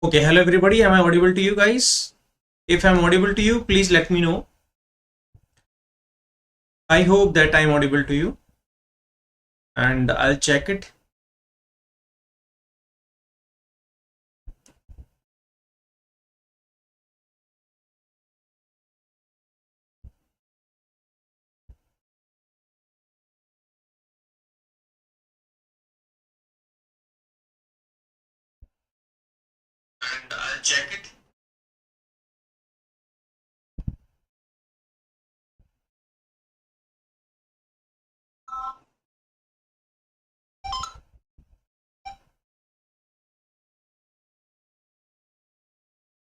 Okay, hello everybody. Am I audible to you guys? If I'm audible to you, please let me know. I hope that I'm audible to you and I'll check it. And I'll check it.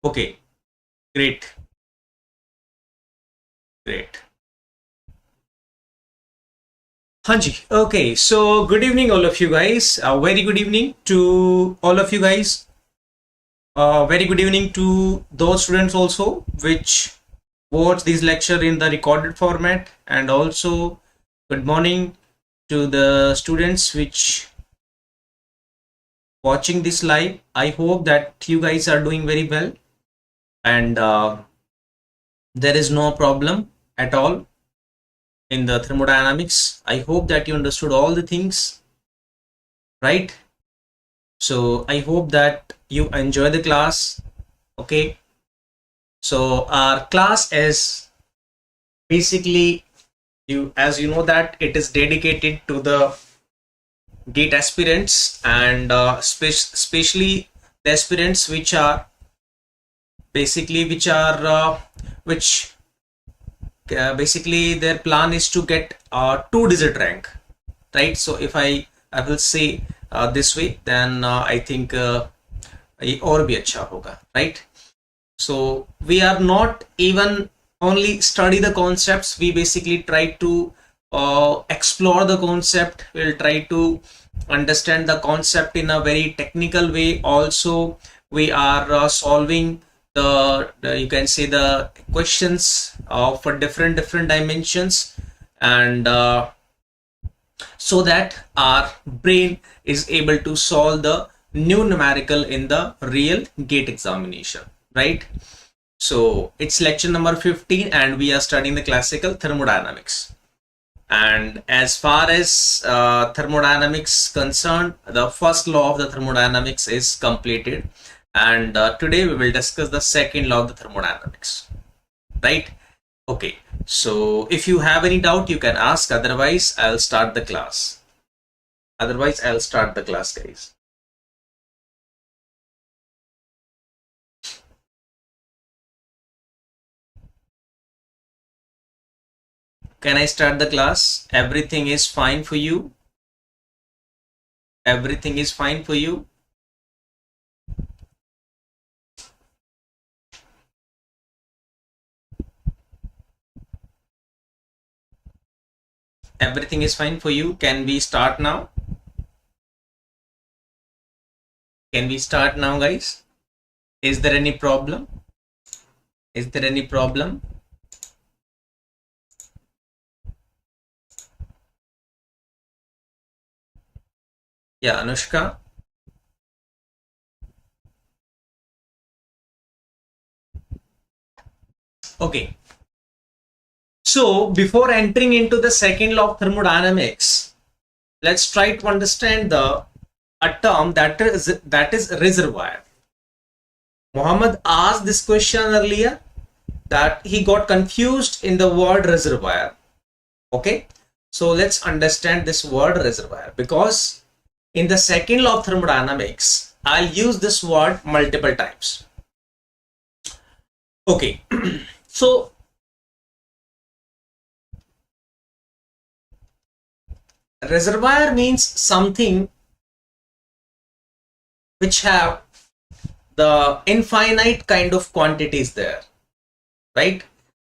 Okay, great. Great. Hanji. Okay, so good evening, all of you guys. Very good evening to all of you guys. Very good evening to those students also which watch this lecture in the recorded format, and also good morning to the students which watching this live. I hope that you guys are doing very well and there is no problem at all in the thermodynamics. I hope that you understood all the things, right? So I hope that you enjoy the class. Okay, so our class is basically, as you know, that it is dedicated to the GATE aspirants, and especially the aspirants which are basically basically their plan is to get a 2-digit rank, right? So if I will say this way, then I think ये और भी अच्छा होगा, right? So we are not even only study the concepts, we basically try to explore the concept. We'll try to understand the concept in a very technical way. Also we are solving the you can say the questions for different dimensions, and so that our brain is able to solve the new numerical in the real GATE examination, right? So it's lecture number 15 and we are studying the classical thermodynamics. And as far as thermodynamics concerned, the first law of the thermodynamics is completed, and today we will discuss the second law of the thermodynamics, right? Okay, so if you have any doubt you can ask, otherwise I'll start the class. Guys. Can I start the class? Everything is fine for you? Everything is fine for you? Everything is fine for you? Can we start now? Can we start now, guys? Is there any problem? Is there any problem? Yeah, Anushka. Okay. So before entering into the second law of thermodynamics, let's try to understand a term that is reservoir. Muhammad asked this question earlier that he got confused in the word reservoir. Okay, so let's understand this word reservoir, because in the second law of thermodynamics I'll use this word multiple times. Okay, so reservoir means something which have the infinite kind of quantities there, right?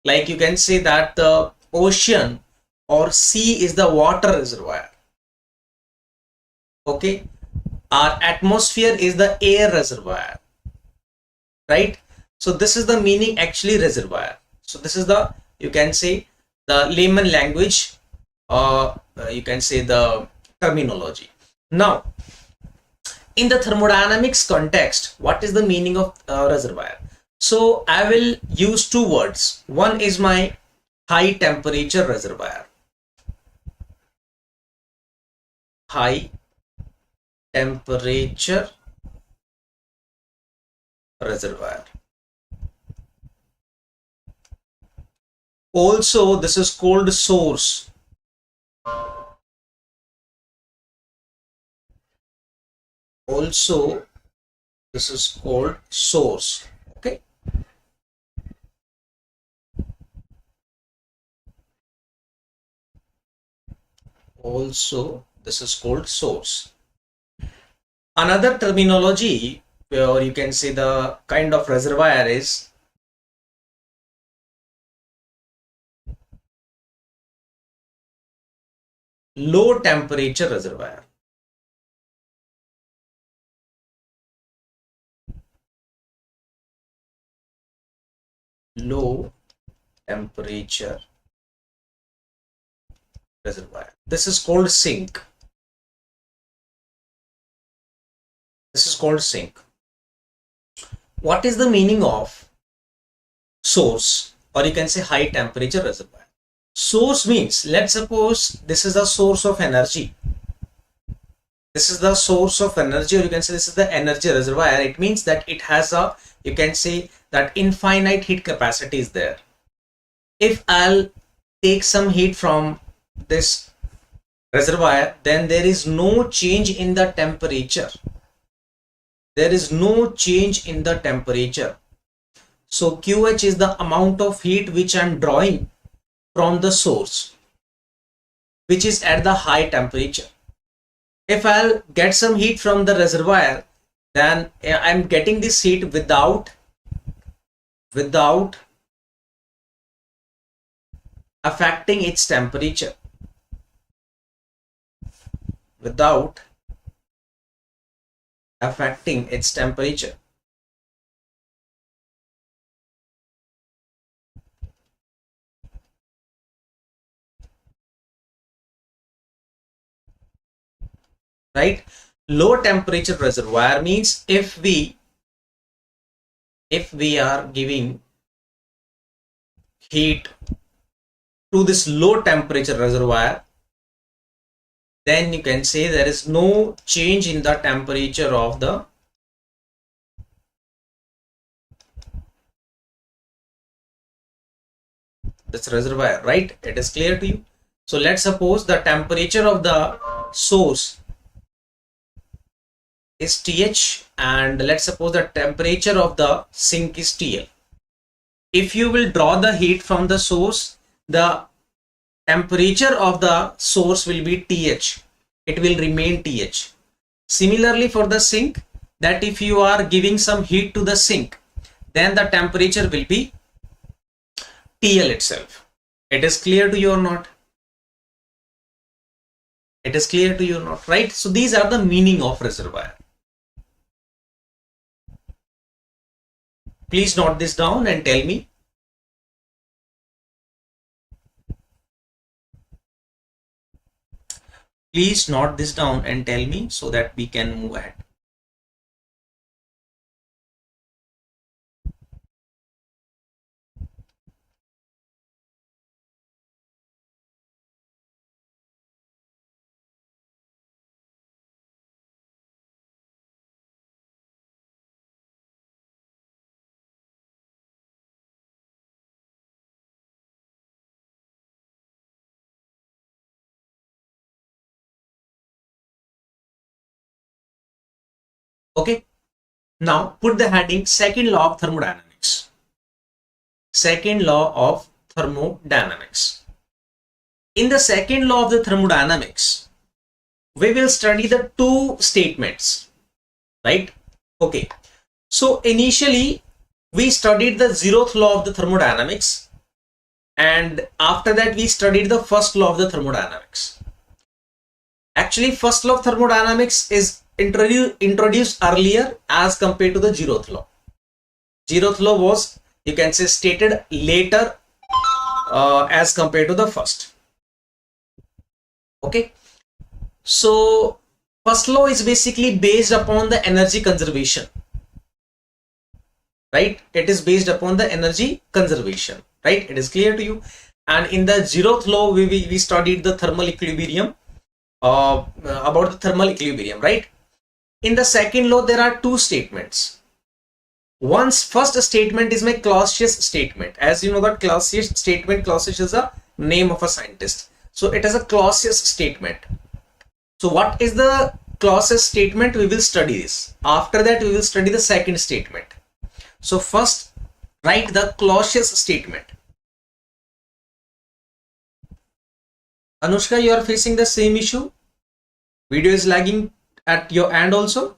Like you can say that the ocean or sea is the water reservoir. Okay, our atmosphere is the air reservoir, right? So this is the meaning actually reservoir. So this is the, you can say, the layman language, you can say the terminology. Now in the thermodynamics context, what is the meaning of reservoir? So I will use two words. One is my high temperature reservoir. High temperature reservoir. Also, this is called source. Also, this is called source. Okay. Also, this is called source. Another terminology, or you can say the kind of reservoir is low temperature reservoir. Low temperature reservoir. This is called sink. This is called sink. What is the meaning of source, or you can say high temperature reservoir? Source means, let's suppose this is the source of energy. This is the source of energy, or you can say this is the energy reservoir. It means that it has a, you can say that infinite heat capacity is there. If I'll take some heat from this reservoir, then there is no change in the temperature. There is no change in the temperature. So QH is the amount of heat which I'm drawing from the source, which is at the high temperature. If I'll get some heat from the reservoir, then I'm getting this heat without affecting its temperature. Without affecting its temperature. Right? Low temperature reservoir means if we are giving heat to this low temperature reservoir, then you can say there is no change in the temperature of this reservoir, right? It is clear to you. So let's suppose the temperature of the source is TH, and let's suppose the temperature of the sink is TL. If you will draw the heat from the source, the temperature of the source will be TH. It will remain TH. Similarly for the sink, that if you are giving some heat to the sink, then the temperature will be TL itself. It is clear to you or not? It is clear to you or not, right? So these are the meaning of reservoir. Please note this down and tell me. Please note this down and tell me so that we can move ahead. Okay. Now put the heading second law of thermodynamics. Second law of thermodynamics. In the second law of the thermodynamics, we will study the two statements, right? Okay. So initially we studied the zeroth law of the thermodynamics, and after that we studied the first law of the thermodynamics. Actually, first law of thermodynamics is introduced earlier as compared to the zeroth law. Zeroth law was, you can say, stated later as compared to the first. Okay. So First law is basically based upon the energy conservation, right? It is based upon the energy conservation, right? It is clear to you. And in the 0th law, we studied the thermal equilibrium, about the thermal equilibrium, right? In the second law, there are two statements. First statement is my Clausius statement. As you know that Clausius statement, Clausius is a name of a scientist. So it is a Clausius statement. So what is the Clausius statement? We will study this. After that, we will study the second statement. So first, write the Clausius statement. Anushka, you are facing the same issue. Video is lagging at your end also.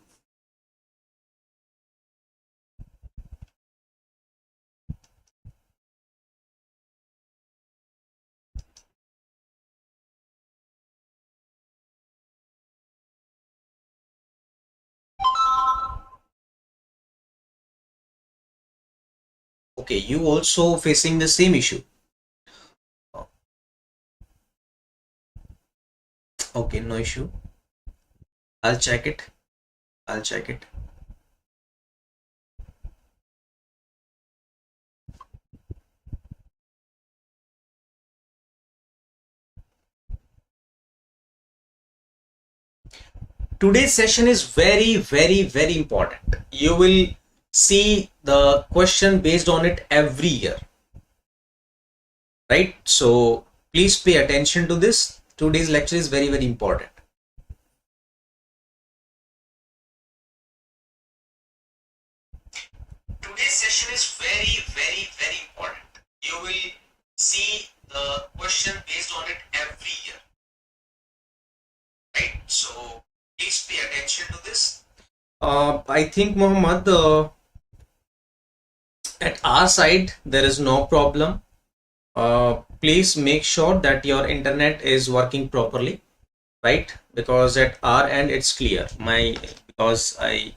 Okay, you also facing the same issue. Okay, no issue. I'll check it. I'll check it. Today's session is very, very, very important. You will see the question based on it every year, right? So please pay attention to this. Today's lecture is very, very important. Today's session is very, very, very important. You will see the question based on it every year, right? So please pay attention to this. I think Mohammed, at our side there is no problem. Please make sure that your internet is working properly, right? Because at our end it's clear. Because I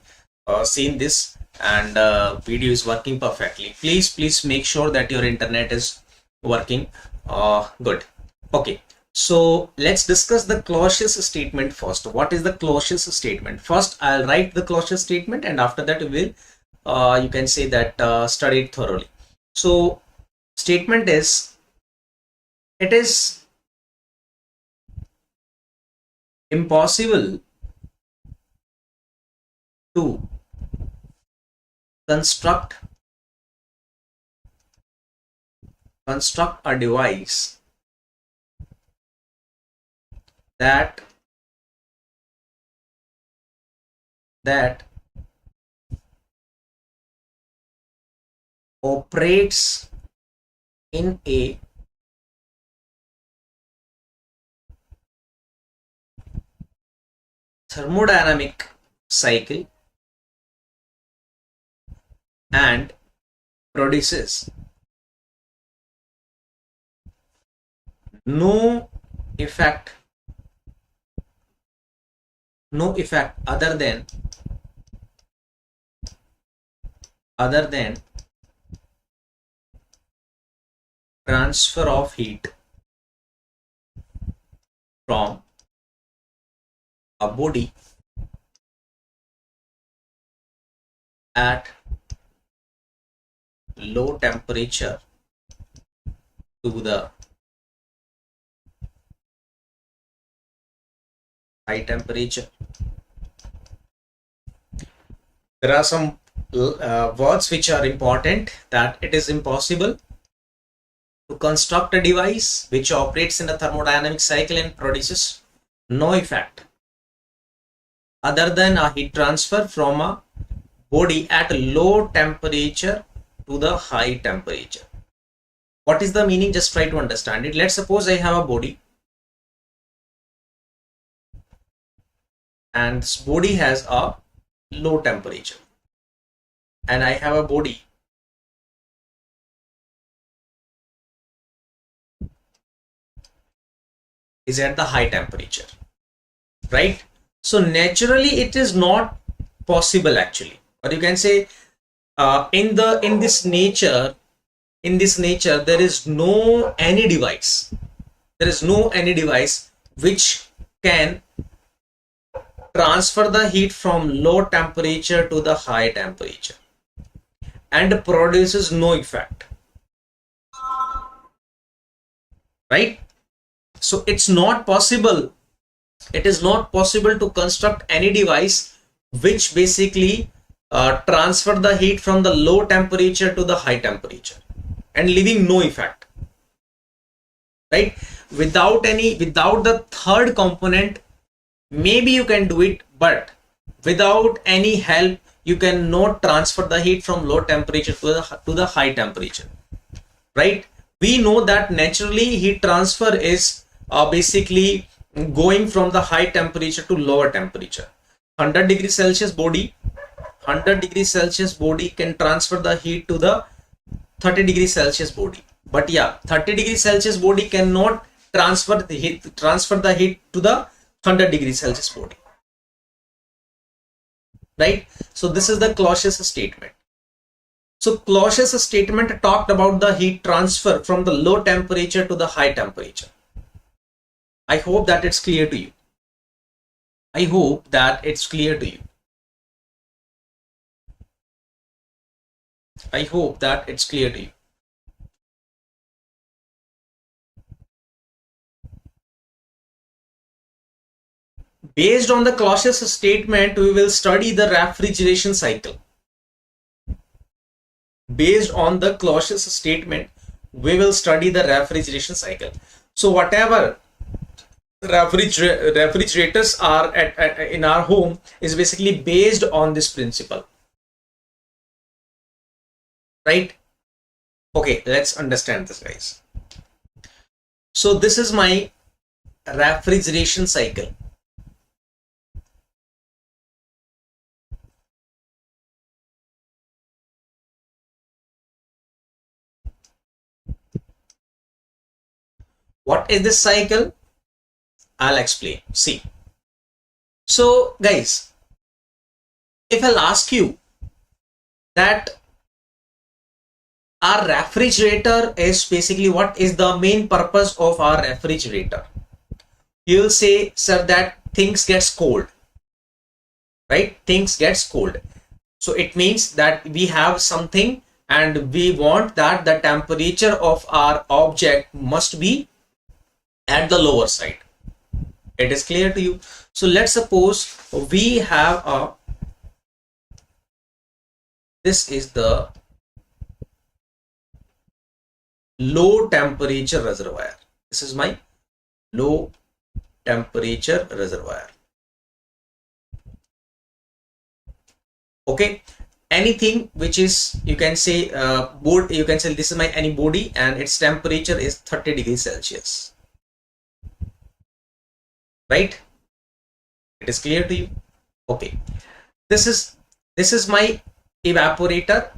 seen this and video is working perfectly. Please make sure that your internet is working good. Okay, so let's discuss the Clausius statement first. What is the Clausius statement? First, I'll write the Clausius statement, and after that we will you can say that study it thoroughly. So statement is, it is impossible to construct a device that operates in a thermodynamic cycle and produces no effect other than transfer of heat from a body at low temperature to the high temperature. There are some words which are important, that it is impossible to construct a device which operates in a thermodynamic cycle and produces no effect other than a heat transfer from a body at a low temperature to the high temperature. What is the meaning? Just try to understand it. Let's suppose I have a body and this body has a low temperature, and I have a body is at the high temperature, right? So naturally it is not possible actually, or you can say in this nature there is no any device which can transfer the heat from low temperature to the high temperature and produces no effect, right? So it's not possible, it is not possible to construct any device which basically transfer the heat from the low temperature to the high temperature and leaving no effect, right? Without the third component, maybe you can do it, but without any help you cannot transfer the heat from low temperature to the high temperature, right? We know that naturally heat transfer is basically going from the high temperature to lower temperature. 100 degrees Celsius body, 100 degrees Celsius body can transfer the heat to the 30 degrees Celsius body, but yeah, 30 degrees Celsius body cannot transfer the heat to the 100 degrees Celsius body, right? So this is the Clausius statement. So Clausius statement talked about the heat transfer from the low temperature to the high temperature. I hope that it's clear to you. I hope that it's clear to you. I hope that it's clear to you. Based on the Clausius statement, we will study the refrigeration cycle. Based on the Clausius statement, we will study the refrigeration cycle. So whatever refrigerators are in our home is basically based on this principle, right? Okay, let's understand this, guys. So this is my refrigeration cycle. What is this cycle? I'll explain. See, so guys, if I'll ask you that our refrigerator is basically, what is the main purpose of our refrigerator? You'll say, sir, that things gets cold, right? Things gets cold. So it means that we have something and we want that the temperature of our object must be at the lower side. It is clear to you? So let's suppose we have this is the low temperature reservoir. This is my low temperature reservoir. Okay, anything which is, you can say you can say this is my any body and its temperature is 30 degrees Celsius. Right? It is clear to you? Okay. This is my evaporator.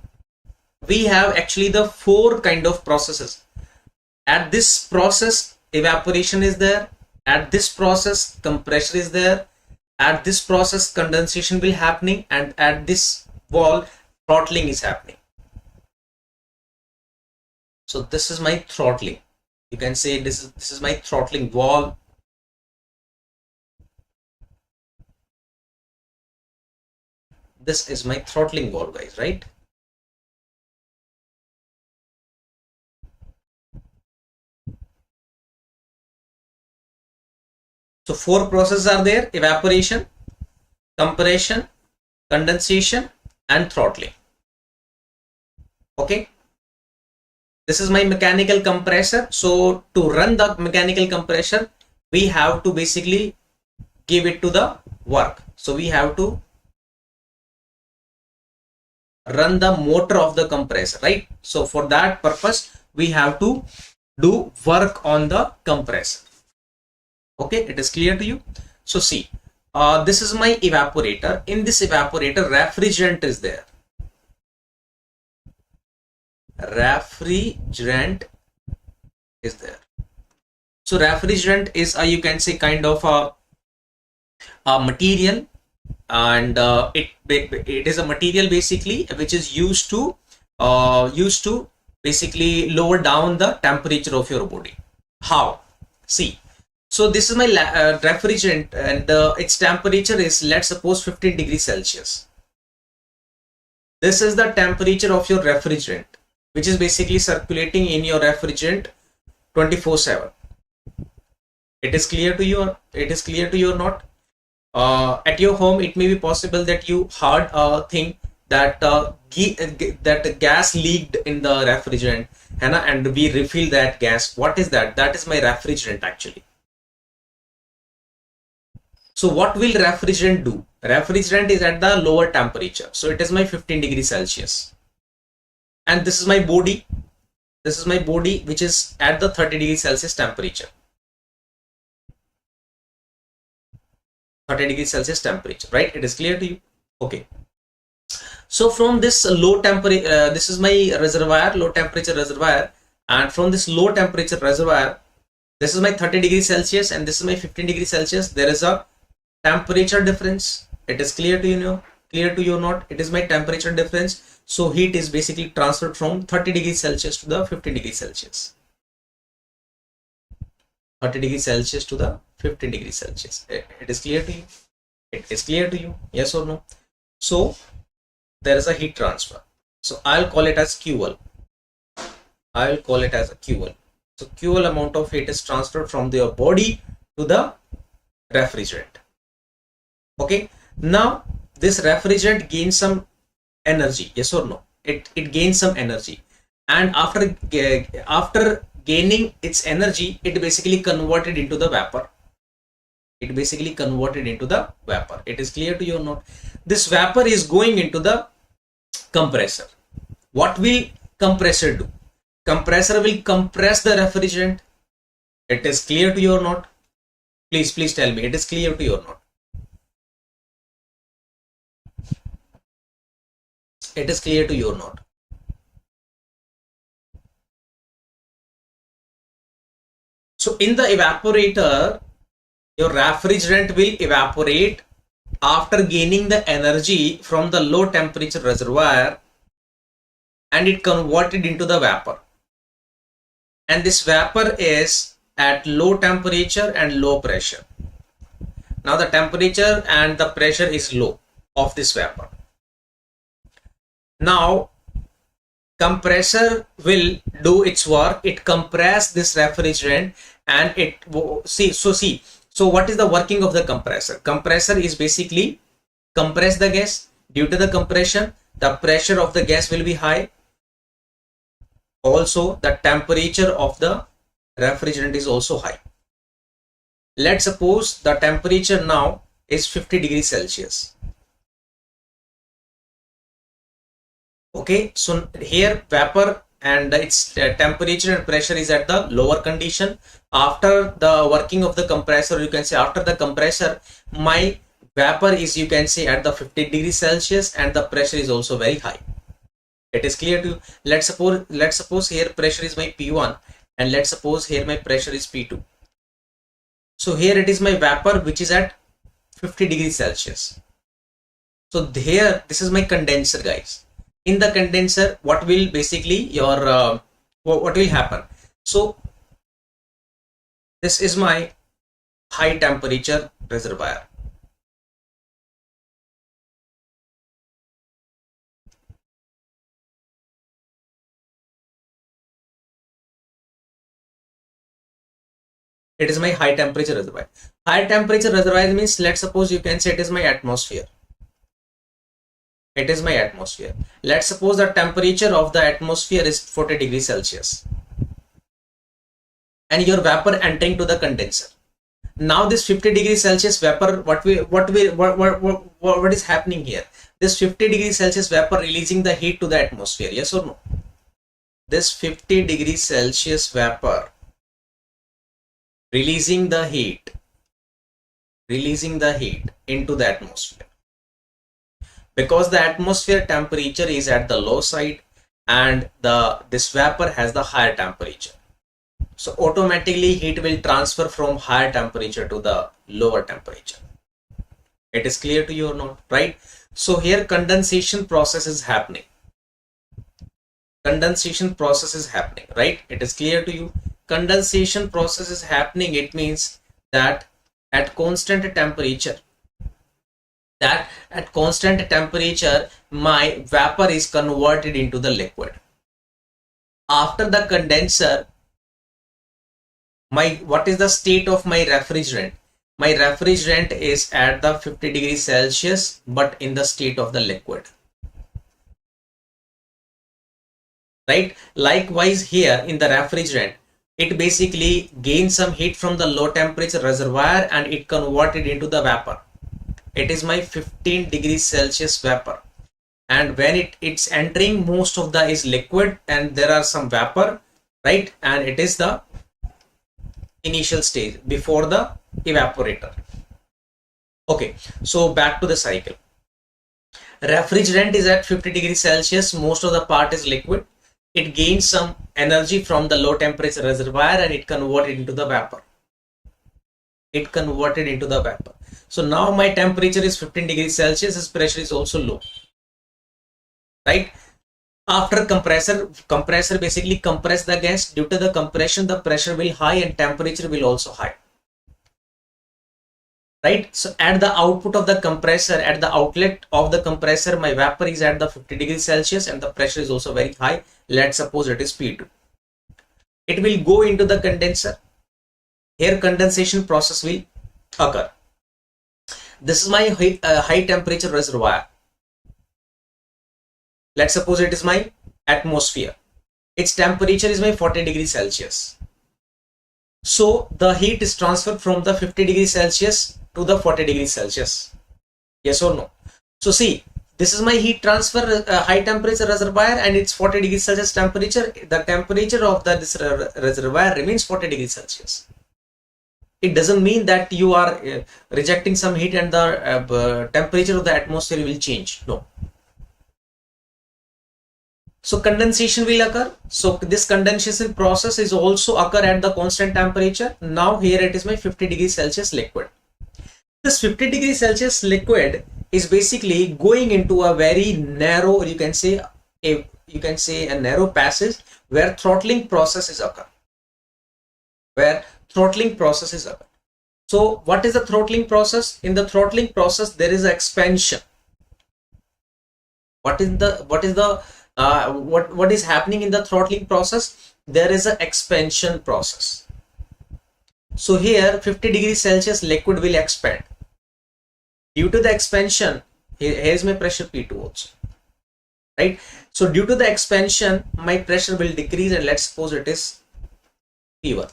We have actually the 4 kind of processes. At this process, evaporation is there. At this process, compression is there. At this process, condensation will happening, and at this wall, throttling is happening. So this is my throttling. You can say this is my throttling wall. This is my throttling wall, guys, right? So 4 processes are there: evaporation, compression, condensation, and throttling. Okay. This is my mechanical compressor. So to run the mechanical compressor, we have to basically give it to the work. So we have to run the motor of the compressor, right? So for that purpose, we have to do work on the compressor. Okay, it is clear to you? So see, this is my evaporator. In this evaporator, refrigerant is there. Refrigerant is there. So refrigerant is you can say kind of a material, and it is a material basically which is used to basically lower down the temperature of your body. How? See, So this is my refrigerant, and its temperature is, let's suppose, 15 degrees Celsius. This is the temperature of your refrigerant, which is basically circulating in your refrigerant 24/7. It is clear to you? It is clear to you or not? At your home, it may be possible that you heard a thing that that gas leaked in the refrigerant, and we refill that gas. What is that? That is my refrigerant actually. So what will refrigerant do? Refrigerant is at the lower temperature. So it is my 15 degrees Celsius. And this is my body. This is my body, which is at the 30 degrees Celsius temperature. 30 degrees Celsius temperature, right? It is clear to you? Okay. So from this low temperature, this is my reservoir, low temperature reservoir. And from this low temperature reservoir, this is my 30 degrees Celsius and this is my 15 degrees Celsius. There is a temperature difference. It is clear to you now? Clear to you or not? It is my temperature difference. So heat is basically transferred from 30 degrees Celsius to the 15 degrees Celsius. 30 degrees Celsius to the 15 degrees Celsius. It is clear to you? It is clear to you? Yes or no? So there is a heat transfer. So I'll call it as QL. I'll call it as a QL. So QL amount of heat is transferred from your body to the refrigerant. Okay. Now this refrigerant gains some energy. Yes or no? It gains some energy, and after gaining its energy, it basically converted into the vapor. It basically converted into the vapor. It is clear to you or not? This vapor is going into the compressor. What will compressor do? Compressor will compress the refrigerant. It is clear to you or not? Please tell me. It is clear to you or not? It is clear to you or not? So in the evaporator, your refrigerant will evaporate after gaining the energy from the low temperature reservoir, and it converted into the vapor. And this vapor is at low temperature and low pressure. Now the temperature and the pressure is low of this vapor. Now compressor will do its work. It compress this refrigerant and it see. So what is the working of the compressor? Compressor is basically compress the gas. Due to the compression, the pressure of the gas will be high. Also, the temperature of the refrigerant is also high. Let's suppose the temperature now is 50 degrees Celsius. Okay, so here vapor and its temperature and pressure is at the lower condition. After the working of the compressor, you can say after the compressor, my vapor is, you can say, at the 50 degrees Celsius and the pressure is also very high. It is clear to you? Let's suppose here pressure is my P1 and let's suppose here my pressure is P2. So here it is my vapor which is at 50 degrees Celsius. So here this is my condenser, guys. In the condenser, what will basically your what will happen? So this is my high temperature reservoir. It is my high temperature reservoir. High temperature reservoir means, let's suppose you can say it is my atmosphere. It is my atmosphere. Let's suppose the temperature of the atmosphere is 40 degrees Celsius and your vapor entering to the condenser. Now this 50 degrees Celsius vapor, what is happening here? This 50 degrees Celsius vapor releasing the heat to the atmosphere. Yes or no? This 50 degrees Celsius vapor releasing the heat into the atmosphere. Because the atmosphere temperature is at the low side and this vapor has the higher temperature. So automatically heat will transfer from higher temperature to the lower temperature. It is clear to you or not, right? So here condensation process is happening. Condensation process is happening, right? It is clear to you. Condensation process is happening. It means that at constant temperature, my vapor is converted into the liquid. After the condenser, what is the state of my refrigerant? My refrigerant is at the 50 degrees Celsius, but in the state of the liquid. Right? Likewise here in the refrigerant, it basically gains some heat from the low temperature reservoir and it converted into the vapor. It is my 15 degrees Celsius vapor. And when it's entering, most of the is liquid and there are some vapor, right? And it is the initial stage before the evaporator. Okay, so back to the cycle. Refrigerant is at 50 degrees Celsius, most of the part is liquid. It gains some energy from the low temperature reservoir and it converted into the vapor. So now my temperature is 15 degrees Celsius, its pressure is also low. Right? After compressor basically compress the gas. Due to the compression, the pressure will high and temperature will also high. Right? So at the output of the compressor, at the outlet of the compressor, my vapor is at the 50 degrees Celsius and the pressure is also very high. Let's suppose it is P2. It will go into the condenser. Here condensation process will occur. This is my high temperature reservoir. Let's suppose it is my atmosphere. Its temperature is my 40 degrees Celsius. So the heat is transferred from the 50 degrees Celsius to the 40 degrees Celsius. Yes or no? So see, this is my heat transfer high temperature reservoir and it's 40 degrees Celsius temperature. The temperature of this reservoir remains 40 degrees Celsius. It doesn't mean that you are rejecting some heat and the temperature of the atmosphere will change. No. So condensation will occur. So this condensation process is also occur at the constant temperature. Now here it is my 50 degrees Celsius liquid. This 50 degrees Celsius liquid is basically going into a very narrow, you can say a narrow passage where throttling processes occur. So what is the throttling process? In the throttling process, there is an expansion. What is happening in the throttling process? There is an expansion process. So here 50 degrees Celsius liquid will expand. Due to the expansion, here is my pressure P2 also. Right? So due to the expansion, my pressure will decrease and let's suppose it is P1.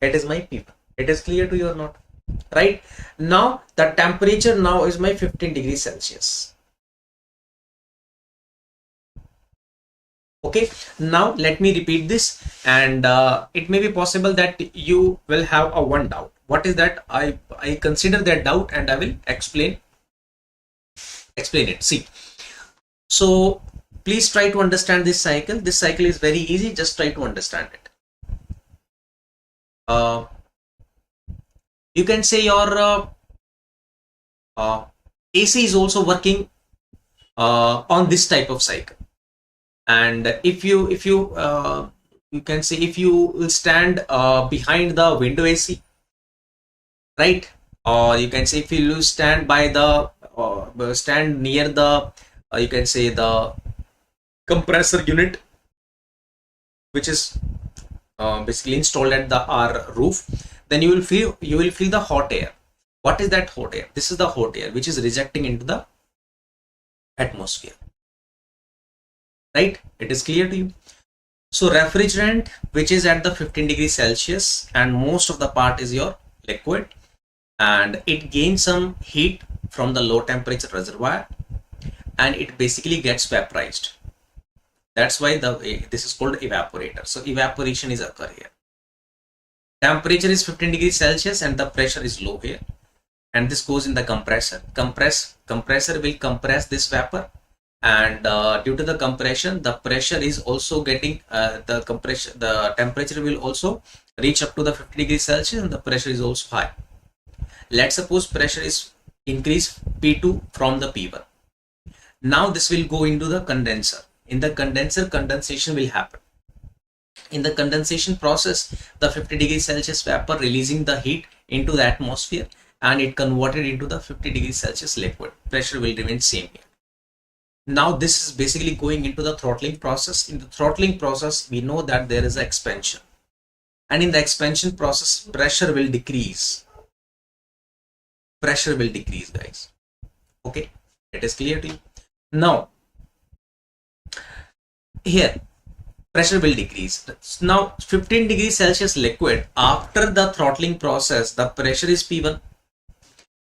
It is my P1. It is clear to you or not? Right? Now the temperature now is my 15 degrees Celsius. Okay, now let me repeat this and it may be possible that you will have a one doubt. What is that? I consider that doubt and I will explain it. See, so please try to understand this cycle. This cycle is very easy. Just try to understand it. You can say your AC is also working on this type of cycle. And if you can say if you will stand behind the window AC, right? Or you can say if you will stand by the stand near the you can say the compressor unit, which is basically installed at our roof, then you will feel the hot air. What is that hot air? This is the hot air which is rejecting into the atmosphere. Right? It is clear to you. So refrigerant, which is at the 15 degrees Celsius and most of the part is your liquid, and it gains some heat from the low temperature reservoir and it basically gets vaporized. That's why this is called evaporator. So evaporation is occur here. Temperature is 15 degrees Celsius and the pressure is low here, and this goes in the compressor. Compressor will compress this vapor, and due to the compression, the pressure is also getting the temperature will also reach up to the 50 degrees Celsius and the pressure is also high. Let's suppose pressure is increased P2 from the P1. Now this will go into the condenser. In the condenser, condensation will happen. In the condensation process, the 50 degrees Celsius vapor releasing the heat into the atmosphere and it converted into the 50 degrees Celsius liquid. Pressure will remain same here. Now this is basically going into the throttling process. In the throttling process, we know that there is expansion, and in the expansion process, pressure will decrease. Pressure will decrease, guys. Okay, it is clear to you. Now here pressure will decrease. Now 15 degrees Celsius liquid, after the throttling process, the pressure is P1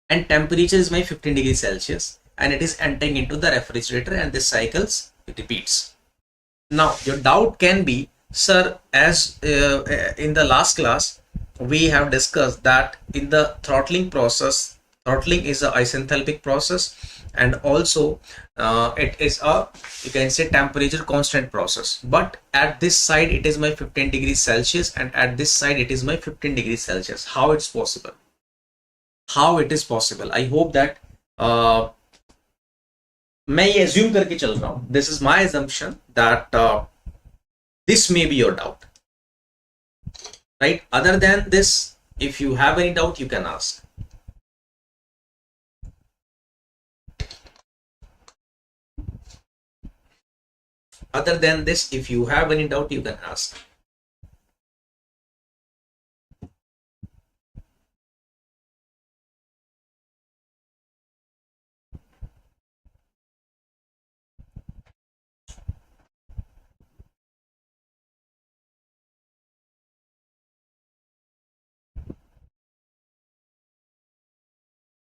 and temperature is my 15 degrees Celsius, and it is entering into the refrigerator, and this cycles repeats. Now your doubt can be, sir, as in the last class we have discussed that in the throttling process, throttling is a isenthalpic process, and also it is a, you can say, temperature constant process. But at this side it is my 15 degrees Celsius, and at this side it is my 15 degrees Celsius. How it's possible? How it is possible? I hope that मैं ये assume करके चल रहा हूँ. This is my assumption that this may be your doubt, right? Other than this, if you have any doubt, you can ask. Other than this, if you have any doubt, you can ask.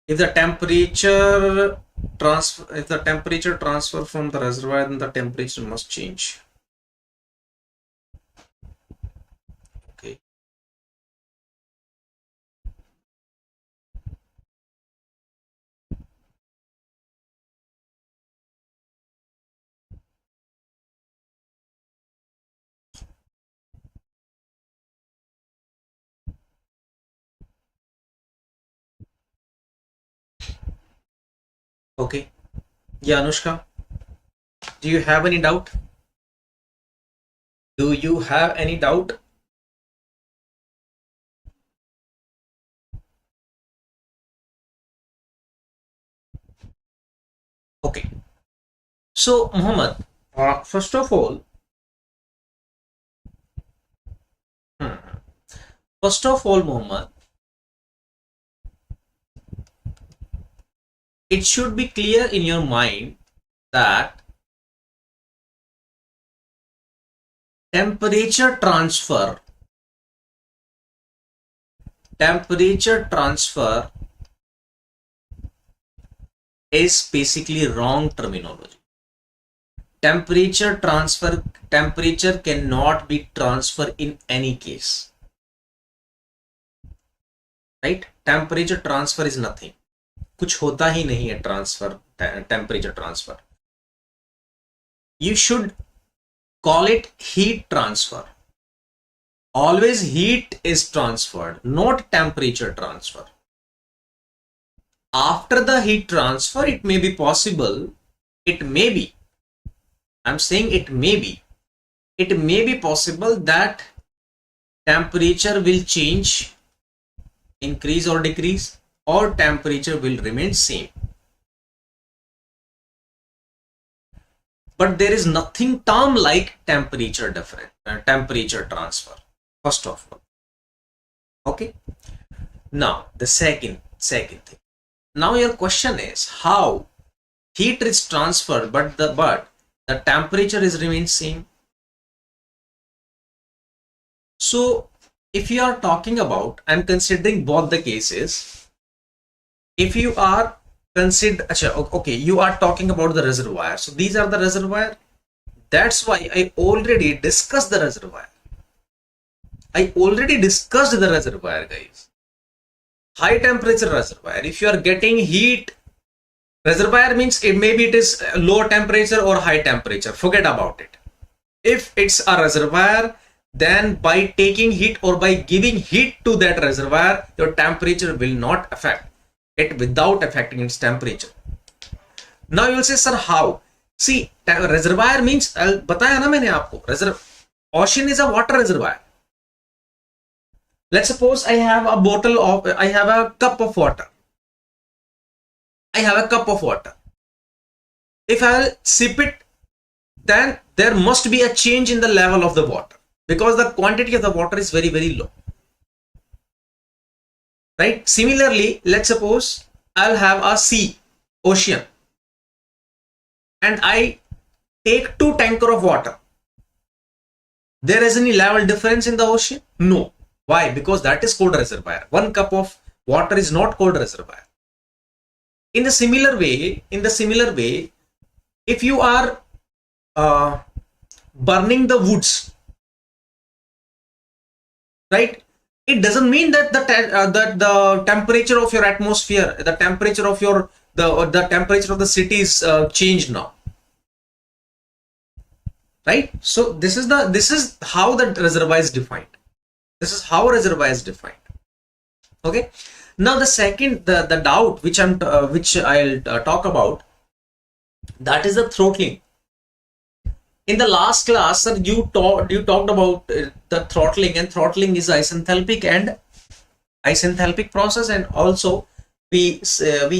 If the temperature transfer from the reservoir, then the temperature must change. Okay. Okay. Yeah, Anushka, do you have any doubt? Do you have any doubt? Okay. So, Muhammad, first of all, Muhammad, it should be clear in your mind that temperature transfer is basically wrong terminology. Temperature cannot be transferred in any case, right? Temperature transfer is nothing. कुछ होता ही नहीं है transfer, temperature transfer. You should call it heat transfer. Always heat is transferred, not temperature transfer. After the heat transfer, it may be possible, I'm saying it may be possible that temperature will change, increase or decrease, or temperature will remain same. But there is nothing term like temperature transfer, first of all. Okay. Now the second thing. Now your question is how heat is transferred, but the temperature is remains same. So if you are talking about, I'm considering both the cases. If you are you are talking about the reservoir. So these are the reservoir. That's why I already discussed the reservoir. Guys. High temperature reservoir. If you are getting heat, reservoir means maybe it is low temperature or high temperature. Forget about it. If it's a reservoir, then by taking heat or by giving heat to that reservoir, your temperature will not affect it without affecting its temperature. Now you will say, sir, how? See, reservoir means, बताया ना मैंने आपको, Ocean is a water reservoir. Let's suppose I have a cup of water. I have a cup of water. If I'll sip it, then there must be a change in the level of the water because the quantity of the water is very, very low. Right? Similarly, let's suppose I'll have a sea, ocean, and I take 2 tankers of water. There is any level difference in the ocean? No. Why? Because that is cold reservoir. 1 cup of water is not cold reservoir. In the similar way, if you are burning the woods, right? It doesn't mean that the temperature of your atmosphere, the temperature of the temperature of the city is changed now, right? So this is how the reservoir is defined. This is how reservoir is defined. Okay. Now the second the doubt which I'll talk about, that is the throttling. In the last class, sir, you talked about the throttling, and throttling is isenthalpic process, and also we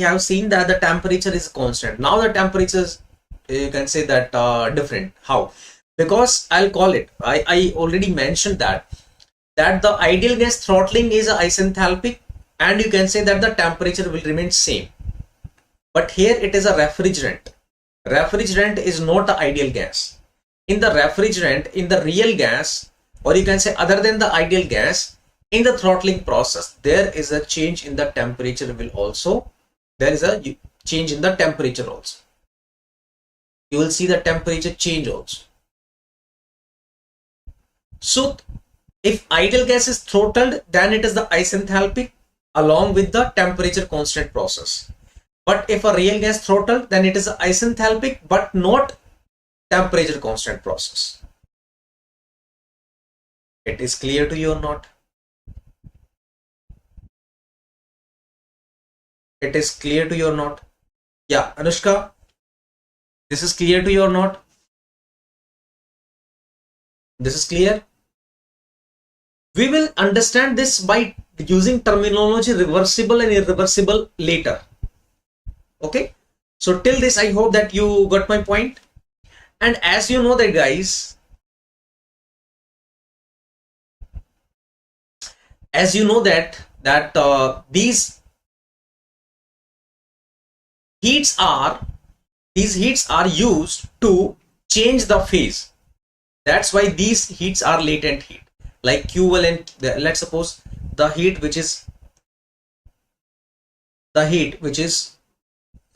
have seen that the temperature is constant. Now the temperatures, you can say that different. How? Because I'll call it. I already mentioned that the ideal gas throttling is isenthalpic, and you can say that the temperature will remain same. But here it is a refrigerant. Refrigerant is not the ideal gas. In the refrigerant, in the real gas, or you can say other than the ideal gas, in the throttling process, there is a change in the temperature there is a change in the temperature also. You will see the temperature change also. So if ideal gas is throttled, then it is the isenthalpic along with the temperature constant process. But if a real gas throttled, then it is isenthalpic but not temperature constant process. It is clear to you or not? It is clear to you or not? Yeah, Anushka, this is clear to you or not? This is clear? We will understand this by using terminology reversible and irreversible later. Okay, so till this I hope that you got my point. And as you know that, guys, as you know that these heats are used to change the phase. That's why these heats are latent heat, like QL, and let's suppose the heat which is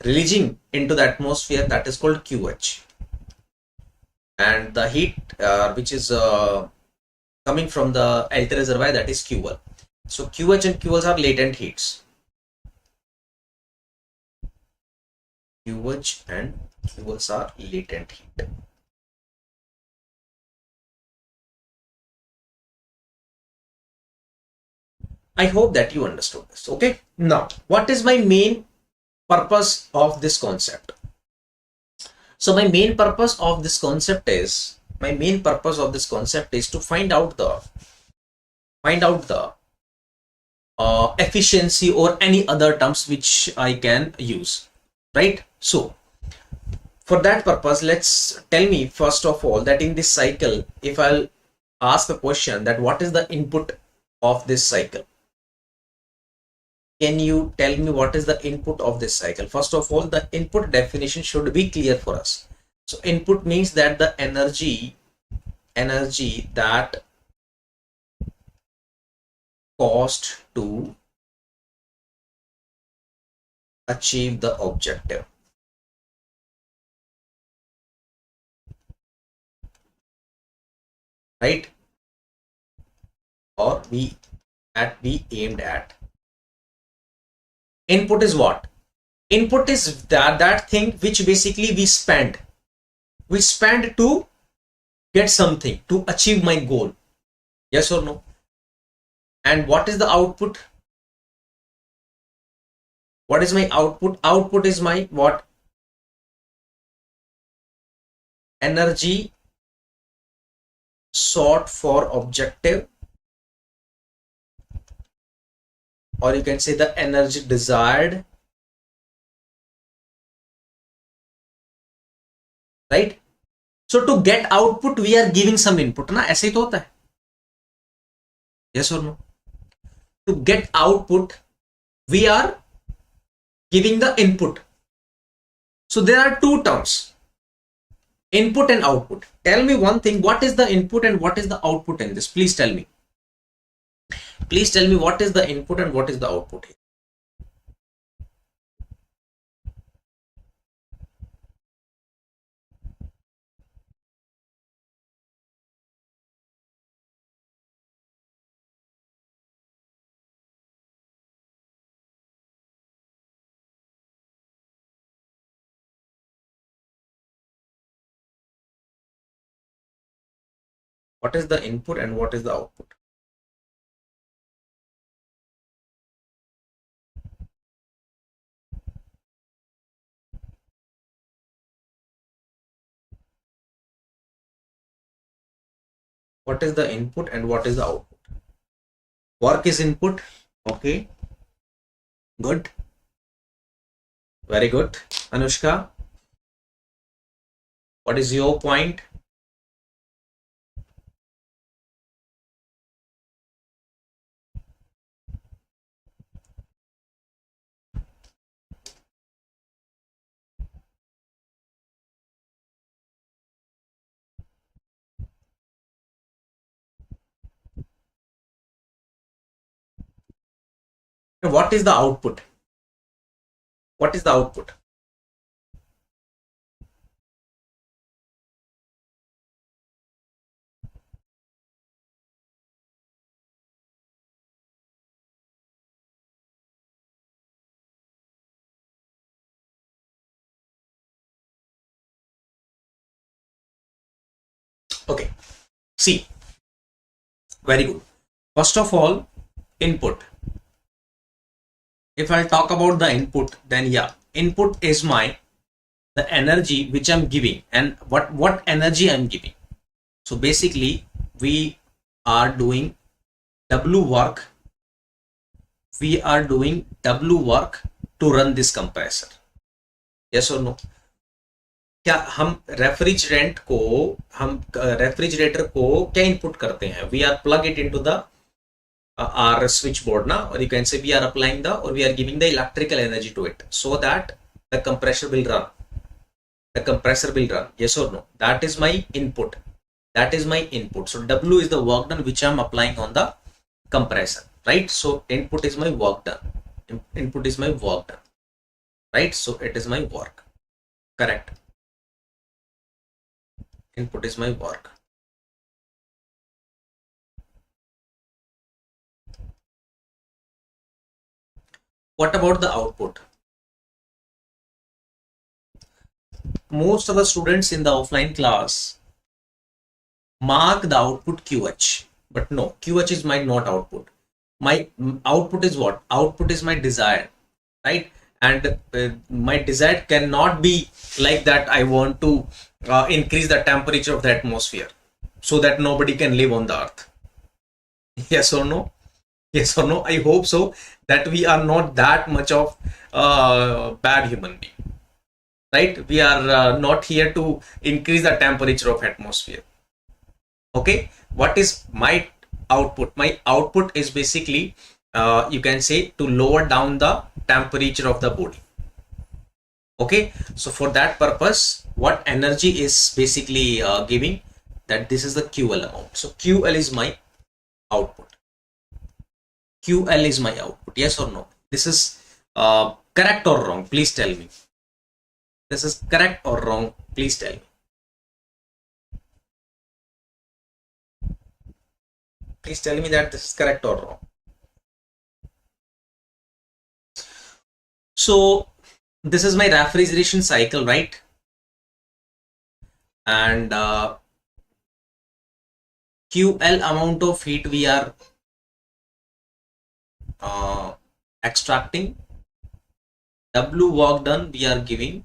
releasing into the atmosphere, that is called QH, and the heat which is coming from the LT reservoir, that is QL. So QH and QLs are latent heats. QH and QLs are latent heat. I hope that you understood this. Okay. Now, what is my main purpose of this concept? So my main purpose of this concept is to find out the efficiency or any other terms which I can use, right? So for that purpose, let's tell me first of all that in this cycle, if I'll ask a question that what is the input of this cycle? Can you tell me what is the input of this cycle? First of all, the input definition should be clear for us. So input means that the energy that cost to achieve the objective. Right? Or we aimed at. Input is what? Input is that thing which basically we spend to get something, to achieve my goal. Yes or no? And what is the output? What is my output? Output is my what? Energy sought for objective, or you can say the energy desired, right? So to get output we are giving some input ना, ऐसे ही तो होता है, yes or no? To get output we are giving the input. So there are two terms, input and output. Tell me one thing, what is the input and what is the output in this? Please tell me. Please tell me what is the input and what is the output here. What is the input and what is the output? What is the input and what is the output? Work is input. Okay. Good. Very good. Anushka, what is your point? What is the output? What is the output? Okay. See. Very good. First of all, input. If I'll talk about the input, then yeah, input is the energy which I'm giving, and what energy I'm giving. So basically we are doing W work. We are doing W work to run this compressor. Yes or no? क्या हम refrigerator को क्या input करते हैं? We are plug it into the our switchboard now, or you can say we are applying or we are giving the electrical energy to it so that the compressor will run. Yes or no? That is my input. So W is the work done which I am applying on the compressor, right? So input is my work done. Right? So it is my work. Correct. Input is my work. What about the output? Most of the students in the offline class mark the output QH, but no, QH is my not output. My output is what? Output is my desired, right? And my desired cannot be like that. I want to increase the temperature of the atmosphere so that nobody can live on the earth. Yes or no? Yes or no? I hope so, that we are not that much of bad human being, right? We are not here to increase the temperature of atmosphere. Okay, what is my output? My output is basically you can say to lower down the temperature of the body. Okay, so for that purpose, what energy is basically giving, that this is the QL amount. So QL is my output. QL is my output. Yes or no? This is correct or wrong? Please tell me. This is correct or wrong? Please tell me. Please tell me that this is correct or wrong. So this is my refrigeration cycle, right? And QL amount of heat we are extracting, W work done we are giving,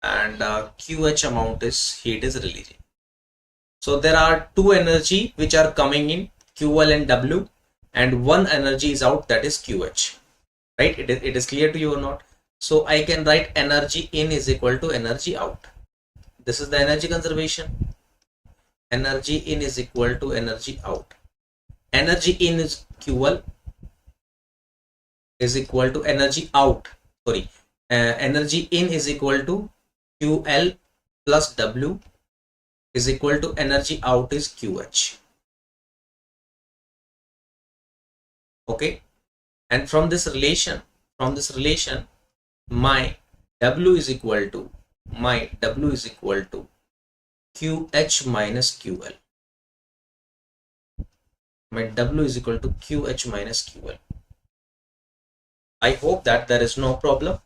and QH amount is heat is releasing. So there are two energy which are coming in, QL and W, and one energy is out, that is QH. Right? It is clear to you or not? So I can write energy in is equal to energy out. This is the energy conservation. Energy in is equal to energy out. Energy in is QL is equal to energy out. Sorry, energy in is equal to QL plus W is equal to energy out is QH. Okay, and from this relation, my W is equal to QH minus QL. My W is equal to QH minus QL. I hope that there is no problem.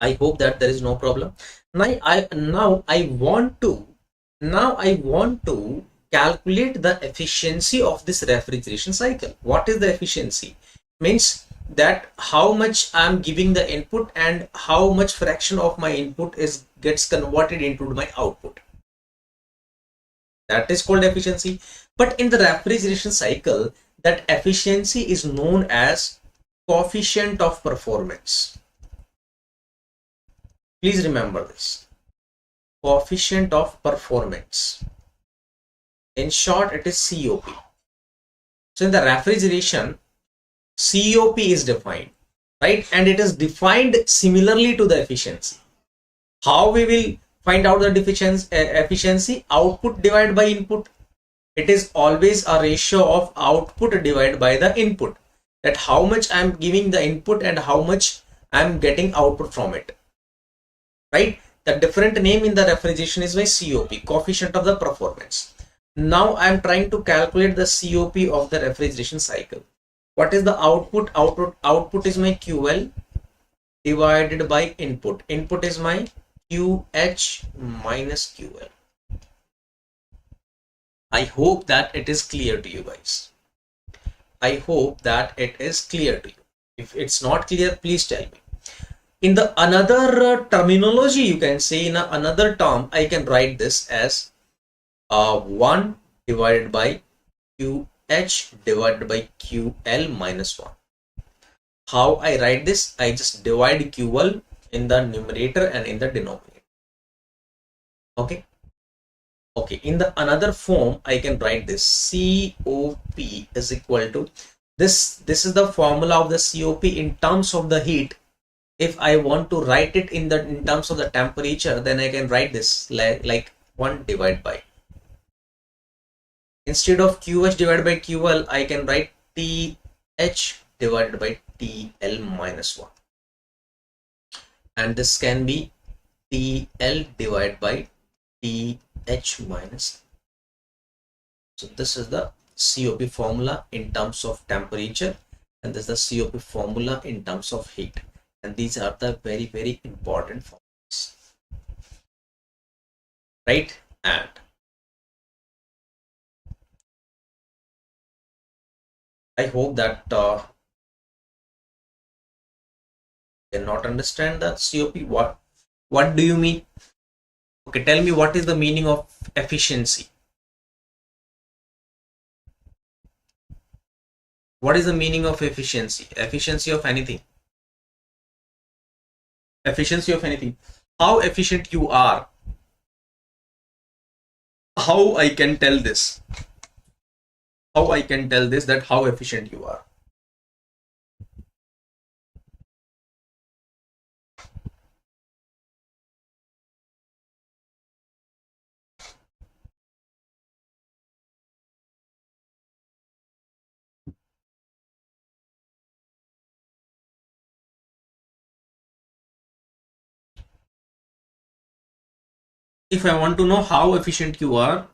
I hope that there is no problem. Now I want to calculate the efficiency of this refrigeration cycle. What is the efficiency? Means that how much I'm giving the input and how much fraction of my input gets converted into my output. That is called efficiency. But in the refrigeration cycle, that efficiency is known as coefficient of performance. Please remember this. Coefficient of performance. In short, it is COP. So in the refrigeration, COP is defined, right? And it is defined similarly to the efficiency. How we will find out the efficiency? Output divided by input. It is always a ratio of output divided by the input. That how much I am giving the input and how much I am getting output from it. Right? The different name in the refrigeration is my COP, coefficient of the performance. Now I am trying to calculate the COP of the refrigeration cycle. What is the output? Output is my QL divided by input. Input is my QH minus QL. I hope that it is clear to you guys. I hope that it is clear to you. If it's not clear, please tell me. In the another terminology, you can say in another term, I can write this as 1 divided by QH divided by QL minus 1. How I write this? I just divide QL in the numerator and in the denominator. Okay. Okay. In the another form, I can write this COP is equal to this. This is the formula of the COP in terms of the heat. If I want to write it in terms of the temperature, then I can write this like 1 divided by. Instead of QH divided by QL, I can write TH divided by TL minus 1. And this can be TL divided by TH minus. So this is the COP formula in terms of temperature, and this is the COP formula in terms of heat. And these are the very, very important formulas. Right? And I hope that cannot understand the COP. What do you mean? Okay, tell me what is the meaning of efficiency? What is the meaning of efficiency? Efficiency of anything. Efficiency of anything. How efficient you are. How I can tell this? How I can tell this, that how efficient you are? If I want to know how efficient you are,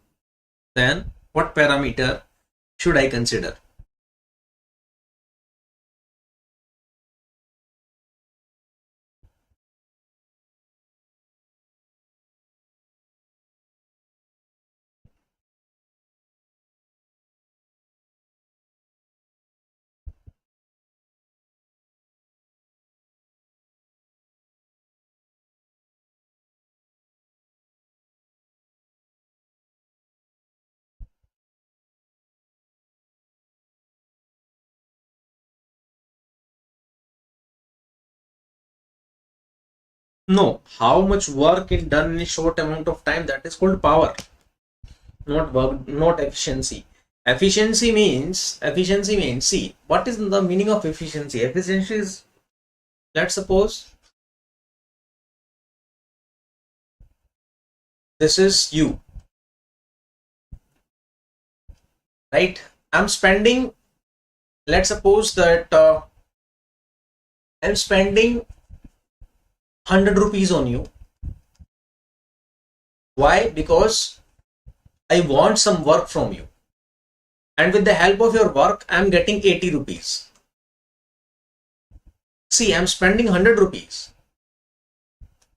then what parameter should I consider? No, how much work is done in a short amount of time, that is called power, not work, not efficiency. Efficiency means, see, what is the meaning of efficiency? Efficiency is, let's suppose this is you, right? I'm spending, let's suppose that I'm spending 100 rupees on you. Why? Because I want some work from you, and with the help of your work I'm getting 80 rupees. See, I'm spending 100 rupees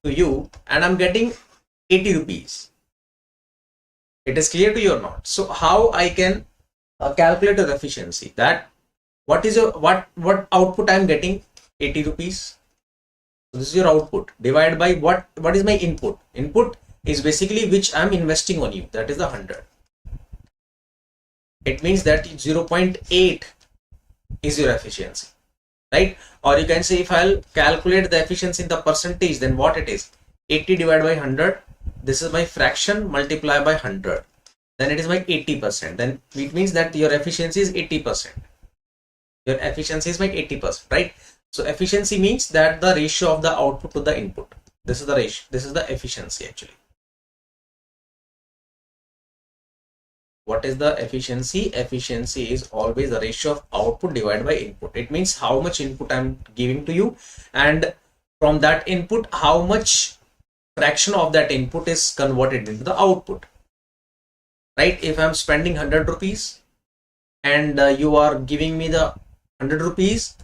to you and I'm getting 80 rupees. It is clear to you or not? So how I can calculate the efficiency? That what is your what output I'm getting? 80 rupees. So this is your output. Divide by what is my input? Input is basically which I'm investing on you, that is the 100. It means that 0.8 is your efficiency, right? Or you can say, if I'll calculate the efficiency in the percentage, then what it is? 80 divided by 100. This is my fraction, multiply by 100. Then it is my 80%. Then it means that your efficiency is 80%. Your efficiency is my 80%, right? So efficiency means that the ratio of the output to the input. This is the ratio. This is the efficiency actually. What is the efficiency? Efficiency is always the ratio of output divided by input. It means how much input I'm giving to you, and from that input, how much fraction of that input is converted into the output, right? If I'm spending 100 rupees and you are giving me the 100 rupees,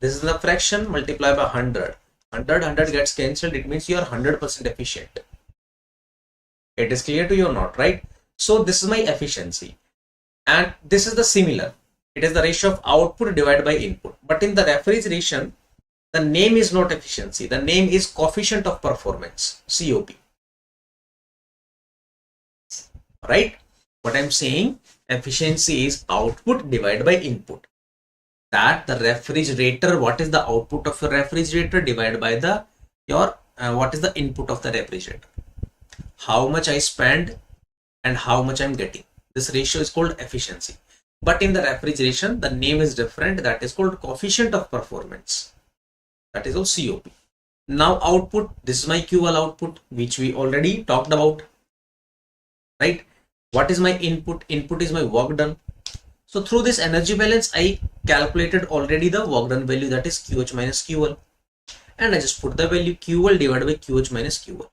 this is the fraction, multiply by 100. 100 gets cancelled. It means you are 100% efficient. It is clear to you or not, right? So this is my efficiency, and this is the similar. It is the ratio of output divided by input. But in the refrigeration, the name is not efficiency. The name is coefficient of performance, COP. Right? What I'm saying, efficiency is output divided by input. That the refrigerator, what is the output of your refrigerator divided by the what is the input of the refrigerator? How much I spend and how much I'm getting. This ratio is called efficiency. But in the refrigeration, the name is different. That is called coefficient of performance. That is called COP. Now output, this is my QL output, which we already talked about, right? What is my input? Input is my work done. So through this energy balance, I calculated already the work done value, that is QH minus QL. And I just put the value QL divided by QH minus QL.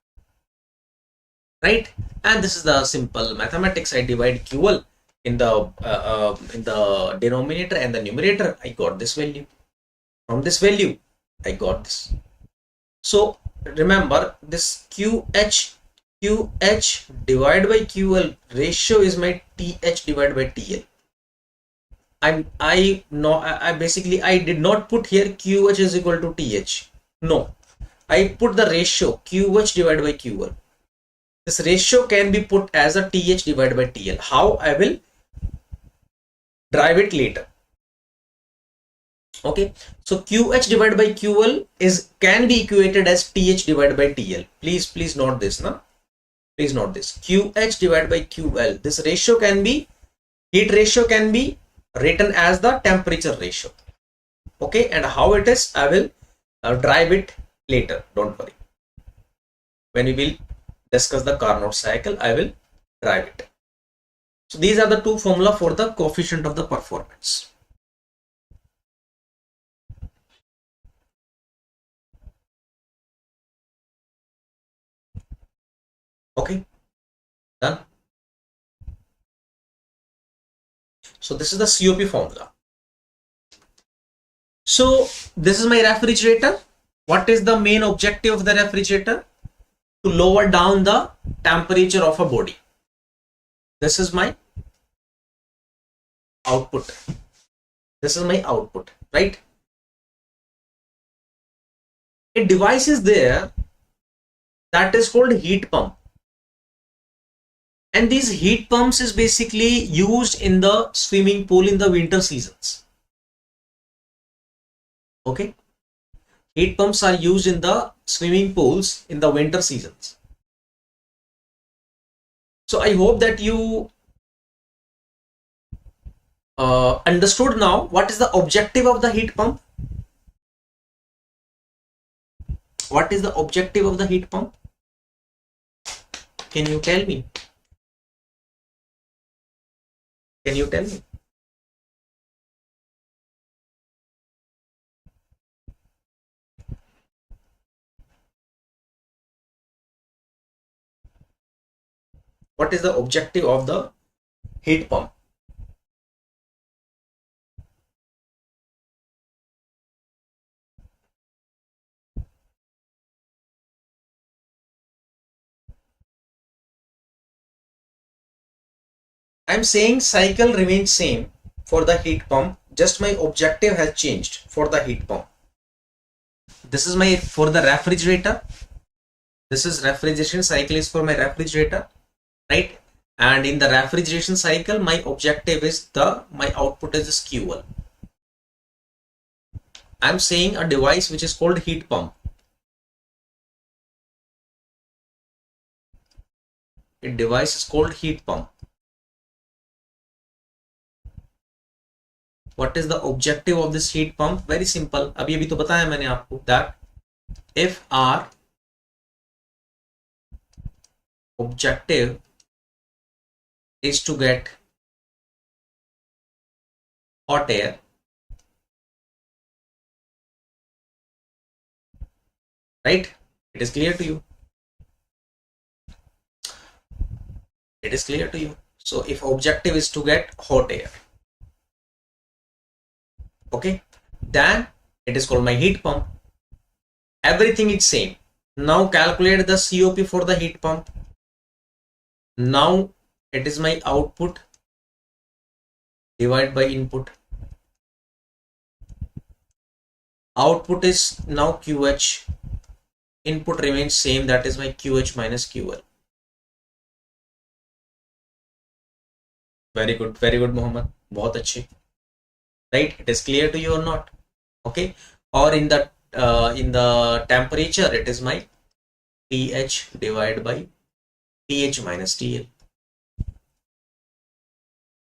Right? And this is the simple mathematics. I divide QL in the denominator and the numerator. I got this value. From this value, I got this. So remember, this QH divided by QL ratio is my TH divided by TL. I did not put here QH is equal to TH. No, I put the ratio QH divided by QL. This ratio can be put as a TH divided by TL. How? I will drive it later. Okay, so QH divided by QL can be equated as TH divided by TL. Please note this, na? Please note this. QH divided by QL. This ratio can be, heat ratio can be written as the temperature ratio. Okay, and how it is, I will drive it later. Don't worry. When we will discuss the Carnot cycle, I will drive it. So these are the two formula for the coefficient of the performance. Okay, done. So this is the COP formula. So this is my refrigerator. What is the main objective of the refrigerator? To lower down the temperature of a body. This is my output. This is my output, right? A device is there that is called heat pump. And these heat pumps is basically used in the swimming pool in the winter seasons. Okay. Heat pumps are used in the swimming pools in the winter seasons. So I hope that you understood now what is the objective of the heat pump. What is the objective of the heat pump? Can you tell me? Can you tell me? What is the objective of the heat pump? I'm saying cycle remains same for the heat pump, just my objective has changed for the heat pump. This is my for the refrigerator. This is refrigeration cycle is for my refrigerator, right? And in the refrigeration cycle, my objective is my output is this QL. I'm saying a device which is called heat pump. A device is called heat pump. What is the objective of this heat pump? Very simple. अभी तो बताया मैंने आपको that if our objective is to get hot air, right? It is clear to you. It is clear to you. So if objective is to get hot air, okay, then it is called my heat pump. Everything is same. Now calculate the COP for the heat pump. Now it is my output divided by input. Output is now QH. Input remains same, that is my QH minus QL. Very good Mohammed. बहुत अच्छे. Right? It is clear to you or not? Okay. Or in the temperature, it is my TH divided by TH minus TL.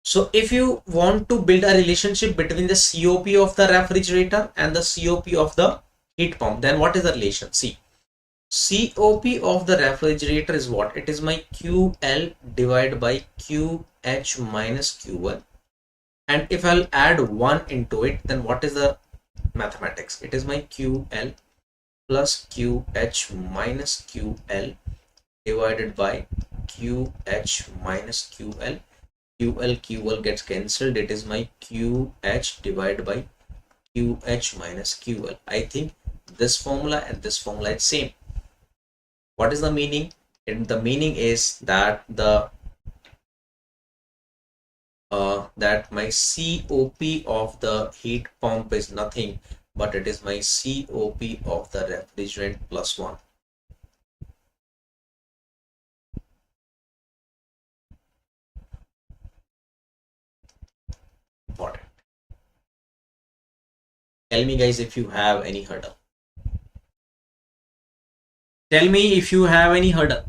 So if you want to build a relationship between the COP of the refrigerator and the COP of the heat pump, then what is the relation? See, COP of the refrigerator is what? It is my QL divided by QH minus QL. And if I'll add 1 into it, then what is the mathematics? It is my QL plus QH minus QL divided by QH minus QL. QL gets cancelled. It is my QH divided by QH minus QL. I think this formula and this formula is same. What is the meaning? And the meaning is that that my COP of the heat pump is nothing but it is my COP of the refrigerant plus 1. Important. Tell me guys if you have any hurdle. Tell me if you have any hurdle.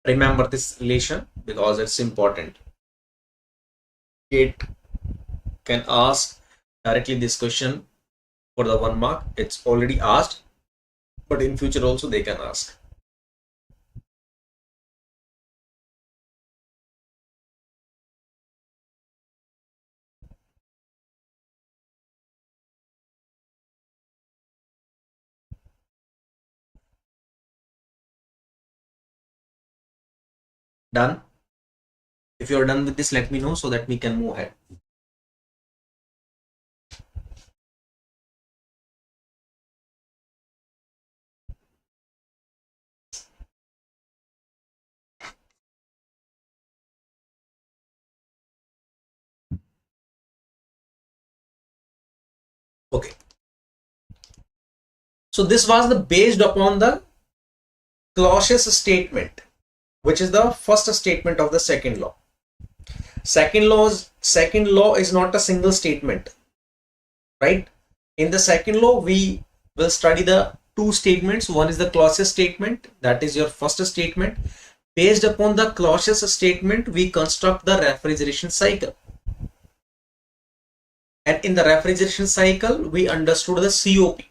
Remember this relation because it's important. GATE can ask directly this question for the 1 mark. It's already asked, but in future also they can ask. Done? If you're done with this, let me know so that we can move ahead. Okay. So this was the based upon the Clausius statement, which is the first statement of the second law. Second law is not a single statement, right? In the second law, we will study the two statements. One is the Clausius statement, that is your first statement. Based upon the Clausius statement, we construct the refrigeration cycle. And in the refrigeration cycle, we understood the COP.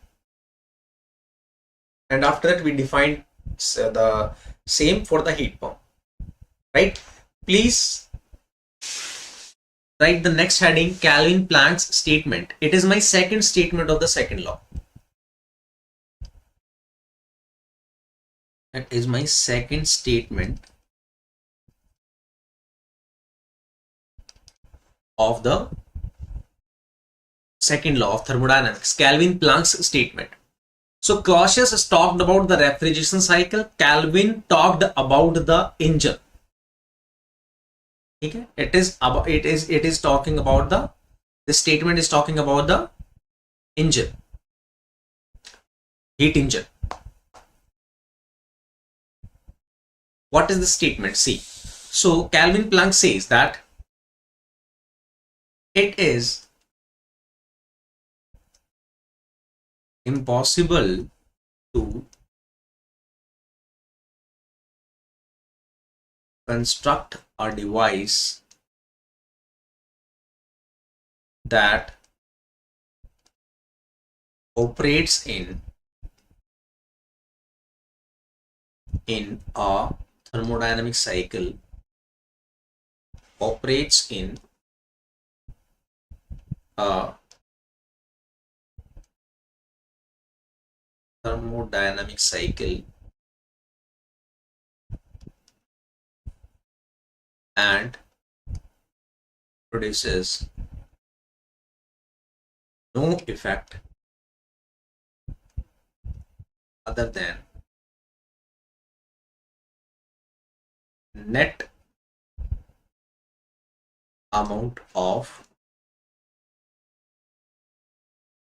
And after that, we defined the same for the heat pump, right? Please write the next heading, Calvin Planck's statement. It is my second statement of the second law. That is my second statement of the second law of thermodynamics, Calvin Planck's statement. So Clausius talked about the refrigeration cycle. Calvin talked about the engine. Okay, it is talking about this statement is talking about the engine, heat engine. What is the statement? See, so Calvin Planck says that it is impossible to construct a device that operates in a thermodynamic cycle, operates in a thermodynamic cycle and produces no effect other than net amount of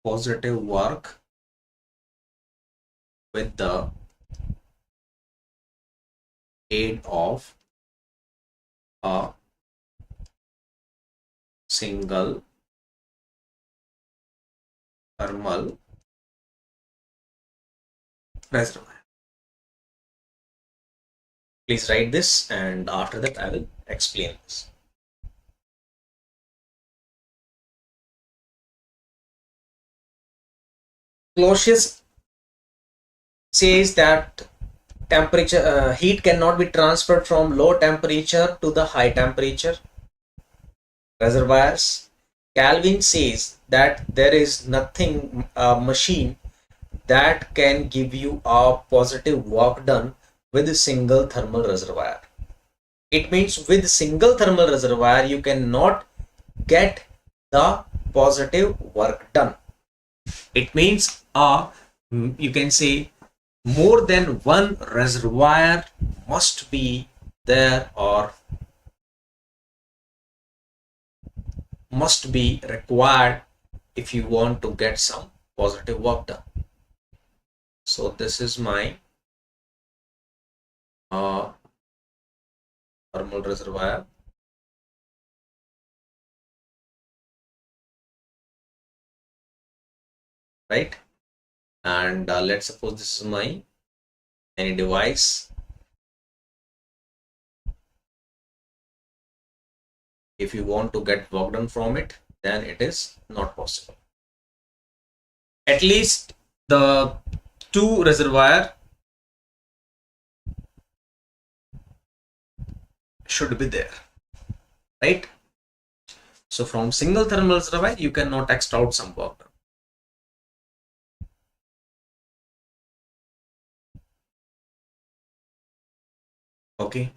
positive work with the aid of a single thermal reservoir. Please write this, and after that I will explain this. Clausius says that temperature heat cannot be transferred from low temperature to the high temperature reservoirs. Calvin says that there is nothing machine that can give you a positive work done with a single thermal reservoir. It means with single thermal reservoir you cannot get the positive work done. It means you can say more than one reservoir must be there or must be required if you want to get some positive work done. So this is my thermal reservoir. Right? And let's suppose this is my any device. If you want to get work done from it, then it is not possible. At least the two reservoir should be there, right? So from single thermal reservoir you cannot extract out some work done. Okay.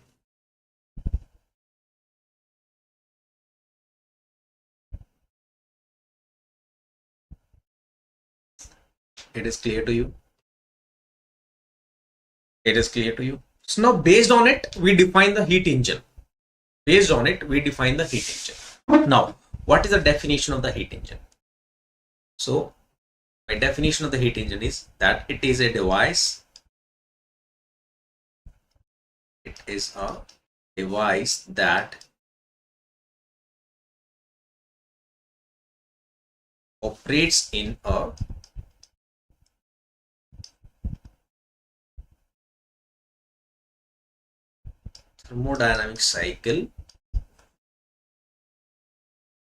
It is clear to you? It is clear to you? So now based on it, we define the heat engine. Based on it, we define the heat engine. Now, what is the definition of the heat engine? So by definition of the heat engine is that it is a device. It is a device that operates in a thermodynamic cycle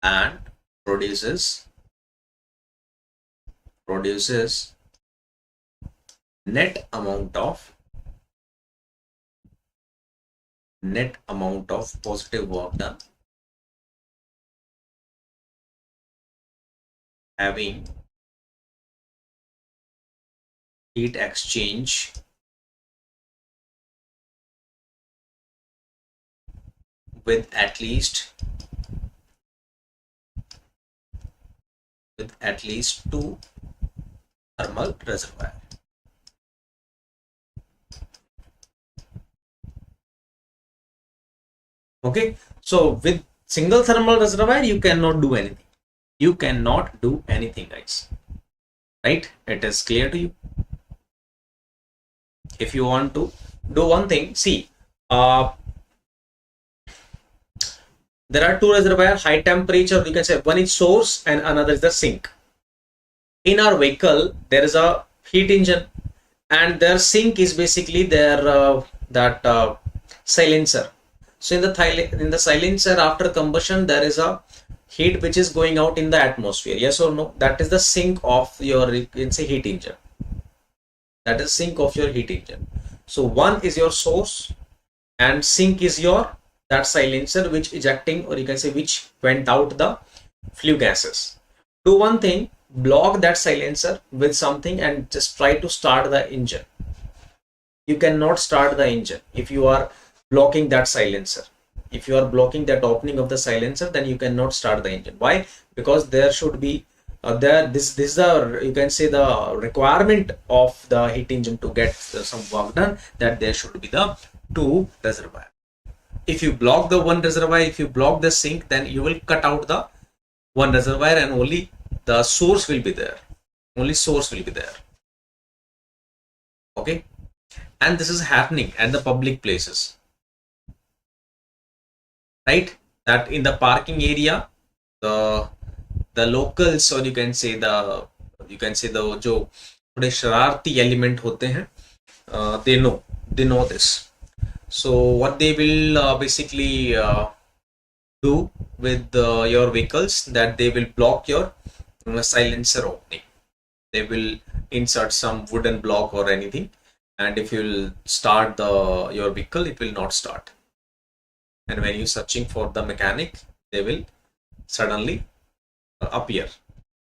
and produces net amount of positive work done, having heat exchange with at least two thermal reservoir. Okay, so with single thermal reservoir you cannot do anything. You cannot do anything, guys. Right? It is clear to you. If you want to do one thing, see, there are two reservoirs, high temperature, you can say one is source and another is the sink. In our vehicle, there is a heat engine and their sink is basically their silencer. So in the silencer, after combustion, there is a heat which is going out in the atmosphere. Yes or no? That is the sink of your, you can say, heat engine. That is sink of your heat engine. So one is your source and sink is your that silencer which ejecting, or you can say which went out the flue gases. Do one thing, block that silencer with something and just try to start the engine. You cannot start the engine if you are blocking that silencer. If you are blocking that opening of the silencer, then you cannot start the engine. Why? Because there should be this is the, you can say, the requirement of the heat engine to get some work done, that there should be the two reservoir. If you block the one reservoir, if you block the sink, then you will cut out the one reservoir and only the source will be there. Only source will be there. Okay, and this is happening at the public places, right? That in the parking area, the locals, or you can say the जो थोड़े शरारती element होते हैं, they know this. So what they will basically do with your vehicles, that they will block your silencer opening. They will insert some wooden block or anything, and if you will start your vehicle, it will not start. And when you're searching for the mechanic, they will suddenly appear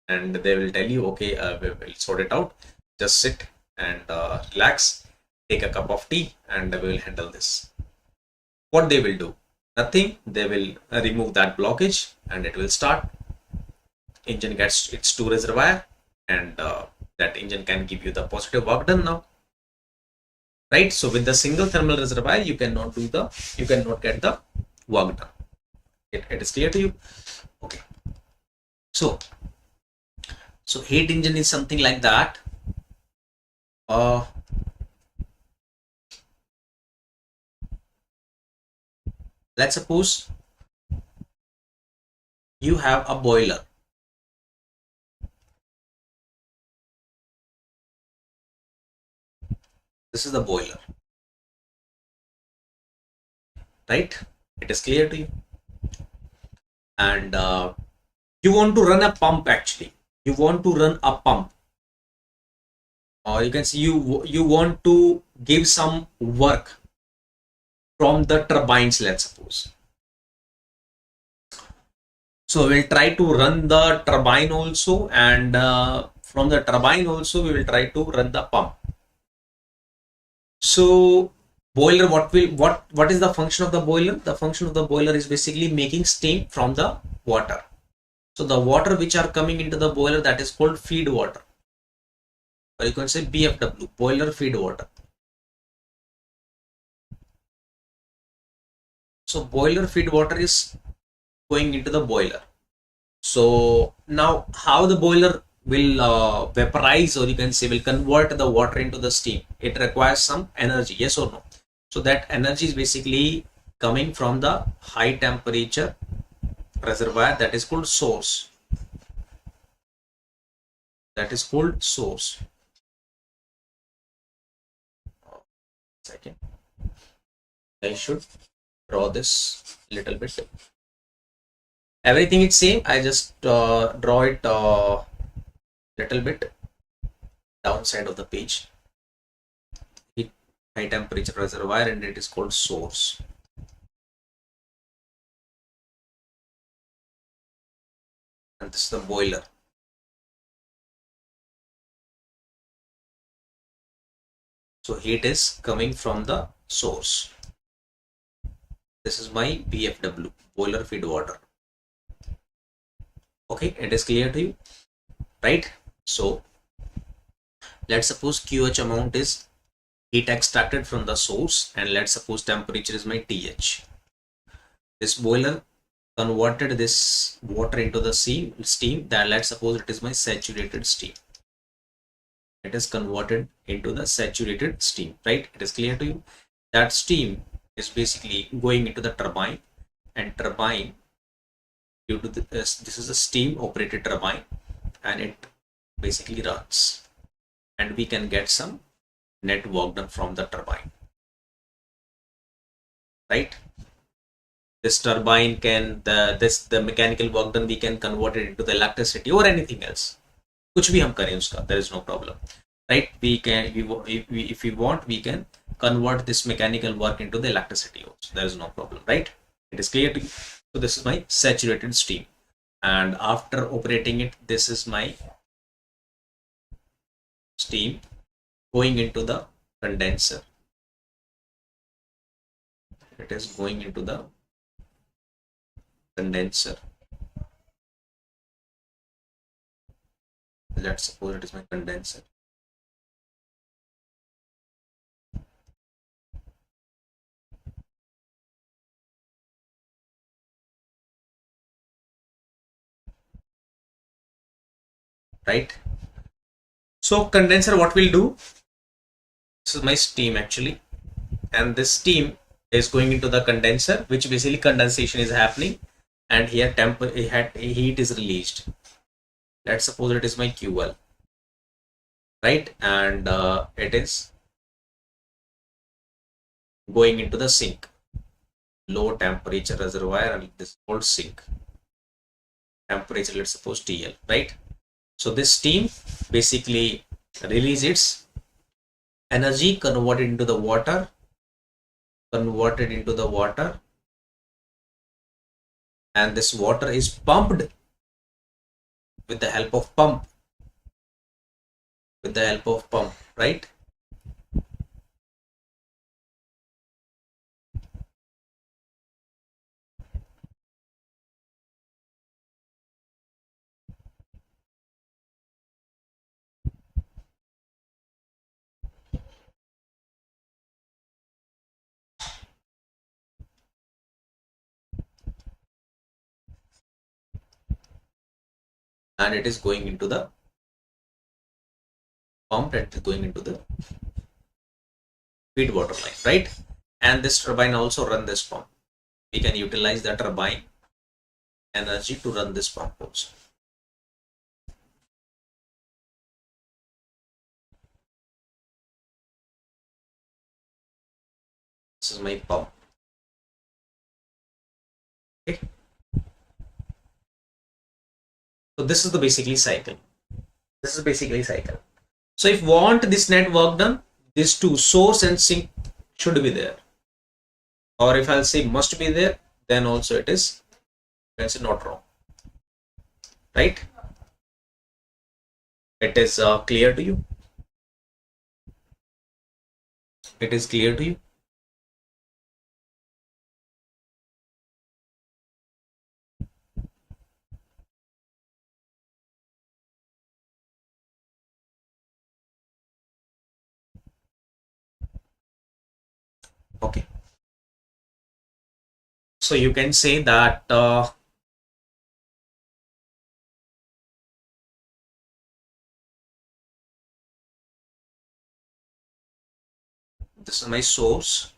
and they will tell you, okay, we will sort it out. Just sit and relax, take a cup of tea, and we will handle this. What they will do? Nothing. They will remove that blockage and it will start. Engine gets its two reservoir, and that engine can give you the positive work done now. Right? So with the single thermal reservoir, you cannot get the work done. It is clear to you? Okay. So heat engine is something like that. Let's suppose you have a boiler. This is the boiler, right? It is clear to you. And you want to run a pump. Actually, you want to run a pump, or you can see you want to give some work from the turbines, let's suppose. So we'll try to run the turbine also, and from the turbine also we will try to run the pump. So boiler, what is the function of the boiler? The function of the boiler is basically making steam from the water. So the water which are coming into the boiler, that is called feed water, or you can say BFW, boiler feed water. So boiler feed water is going into the boiler. So now how the boiler will vaporize, or you can say will convert the water into the steam. It requires some energy, yes or no? So that energy is basically coming from the high temperature reservoir, that is called source. That is called source. Second, I should draw this little bit. Everything is same. I just draw it little bit downside of the page. High temperature reservoir, and it is called source. And this is the boiler. So heat is coming from the source. This is my BFW, boiler feed water. Okay, it is clear to you, right? So let's suppose QH amount is heat extracted from the source, and let's suppose temperature is my TH. This boiler converted this water into the steam, that let's suppose it is my saturated steam. It is converted into the saturated steam, right? It is clear to you. That steam is basically going into the turbine, and turbine, due to this is a steam operated turbine, and it basically runs, and we can get some net work done from the turbine, right? This turbine can the mechanical work done, we can convert it into the electricity or anything else. कुछ भी हम करें उसका, there is no problem, right? We can, if we want, we can convert this mechanical work into the electricity also. There is no problem, right? It is clear to you. So this is my saturated steam, and after operating it, this is my steam going into the condenser. It is going into the condenser. Let's suppose it is my condenser. Right? So condenser, what will do? This is my steam actually, and this steam is going into the condenser, which basically condensation is happening, and here heat is released. Let's suppose it is my QL, right? And it is going into the sink, low temperature reservoir, and this is called sink. Temperature, let's suppose TL, right? So this steam basically releases its energy, converted into the water, and this water is pumped with the help of pump, right? And it is going into the pump, and it is going into the feed water line, right? And this turbine also run this pump. We can utilize the turbine energy to run this pump also. This is my pump. Okay. So this is the basically cycle. So if want this net work done, these two, source and sink, should be there. Or if I'll say must be there, then also it is, that's not wrong, right? It is clear to you? It is clear to you? Okay. So you can say that this is my source,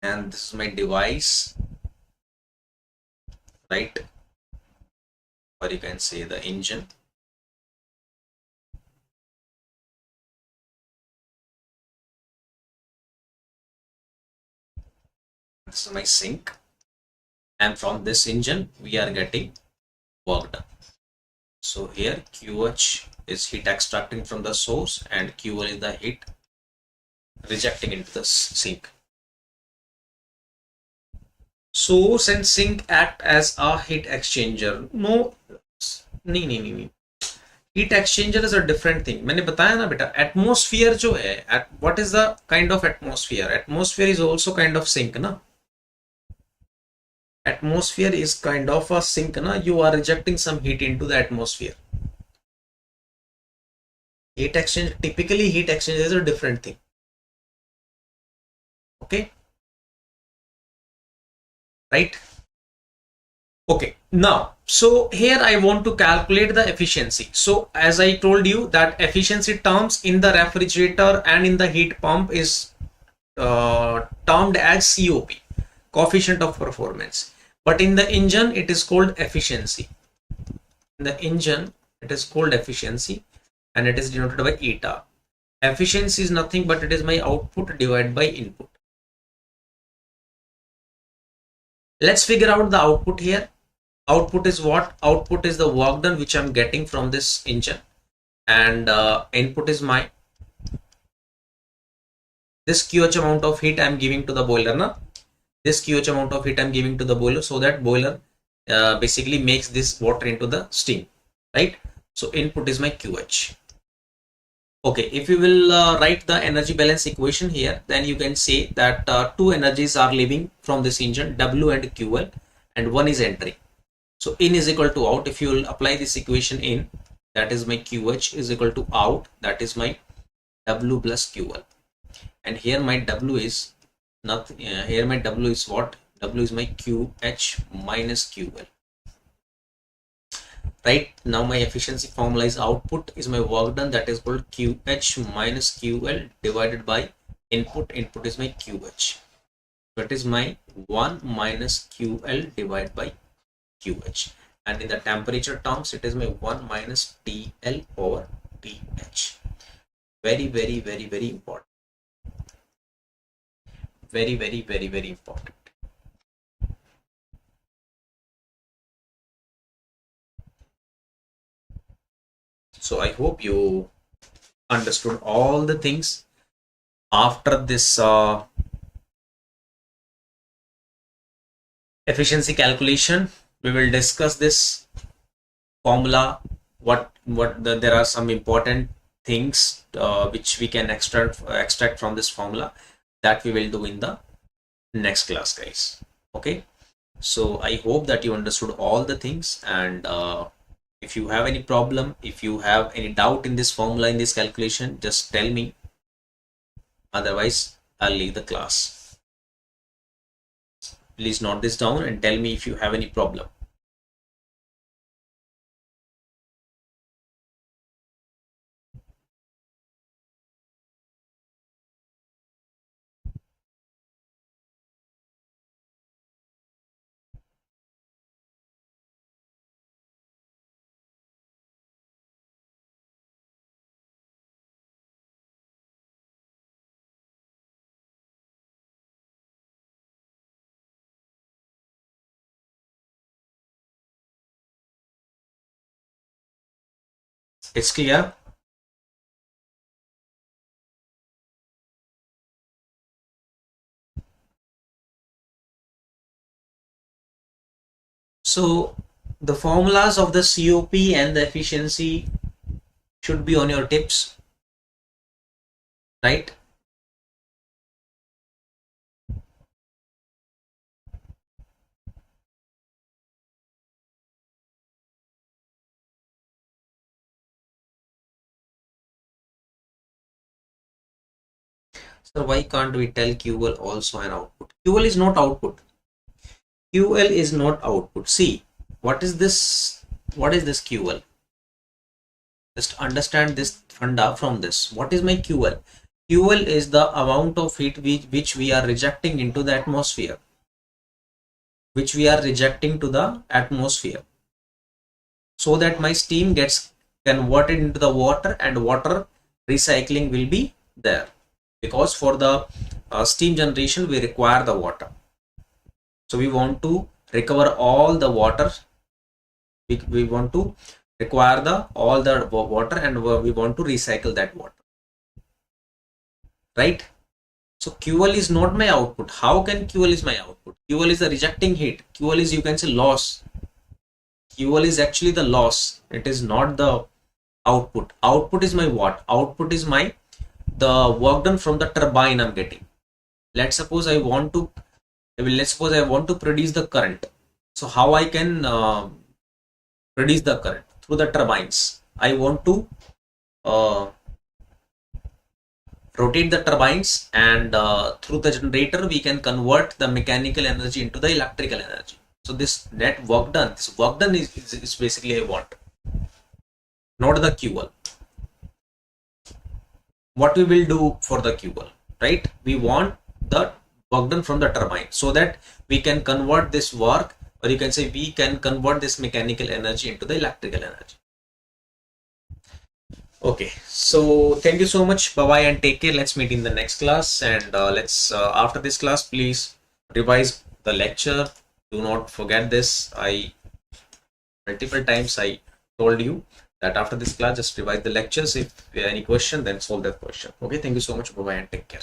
and this is my device, right? Or you can say the engine. This is my sink, and from this engine we are getting work done. So here QH is heat extracting from the source and QL is the heat rejecting into the sink. Source and sink act as a heat exchanger. No, नहीं. Heat exchanger is a different thing. मैंने बताया ना बेटा, atmosphere जो है, what is the kind of atmosphere? Atmosphere is also kind of sink ना. Atmosphere is kind of a sink na. You are rejecting some heat into the atmosphere. Heat exchange, typically heat exchange is a different thing. Okay, right? Okay, now so here I want to calculate the efficiency. So as I told you that efficiency terms in the refrigerator and in the heat pump is termed as COP, coefficient of performance. But in the engine, it is called efficiency. In the engine, it is called efficiency, and it is denoted by eta. Efficiency is nothing but it is my output divided by input. Let's figure out the output here. Output is what? Output is the work done which I'm getting from this engine, and input is my this QH amount of heat I'm giving to the boiler. Na? This QH amount of heat I'm giving to the boiler, so that boiler basically makes this water into the steam, right? So input is my QH. Okay, if you will write the energy balance equation here, then you can say that two energies are leaving from this engine, W and QL, and one is entering. So in is equal to out. If you will apply this equation in, that is my QH is equal to out, that is my W plus QL, and here my W is nothing. Here my W is what? W is my QH minus QL. Right now my efficiency formula is output is my work done, that is called QH minus QL divided by input. Input is my QH. That is my 1 minus QL divided by QH, and in the temperature terms it is my 1 minus TL over TH. Very important. Very important. So I hope you understood all the things. After this efficiency calculation, we will discuss this formula. There are some important things which we can extract from this formula, that we will do in the next class, guys. Okay, so I hope that you understood all the things, and if you have any problem, if you have any doubt in this formula, in this calculation, just tell me. Otherwise, I'll leave the class. Please note this down and tell me if you have any problem. It's clear? So the formulas of the COP and the efficiency should be on your tips, right? So why can't we tell QL also an output? QL is not output. QL is not output. See, what is this? What is this QL? Just understand this funda from this. What is my QL? QL is the amount of heat which we are rejecting into the atmosphere. Which we are rejecting to the atmosphere. So that my steam gets converted into the water and water recycling will be there. Because for the steam generation we require the water. So we want to recover all the water. We want to require all the water and we want to recycle that water, right? So QL is not my output. How can QL is my output? QL is the rejecting heat. QL is, you can say, loss. QL is actually the loss. It is not the output. Output is my what? Output is my the work done from the turbine I'm getting. Let's suppose I want to produce the current. So how I can produce the current? Through the turbines. I want to rotate the turbines, and through the generator we can convert the mechanical energy into the electrical energy. So this net work done, is basically I want, not the QL. What we will do for the QL, right? We want the work done from the turbine so that we can convert this work, or you can say we can convert this mechanical energy into the electrical energy. Okay, so thank you so much. Bye bye and take care. Let's meet in the next class, and let's after this class please revise the lecture. Do not forget this. Multiple times I told you that after this class just revise the lectures. If you have any question, then solve that question. Okay, thank you so much. Bye bye and take care.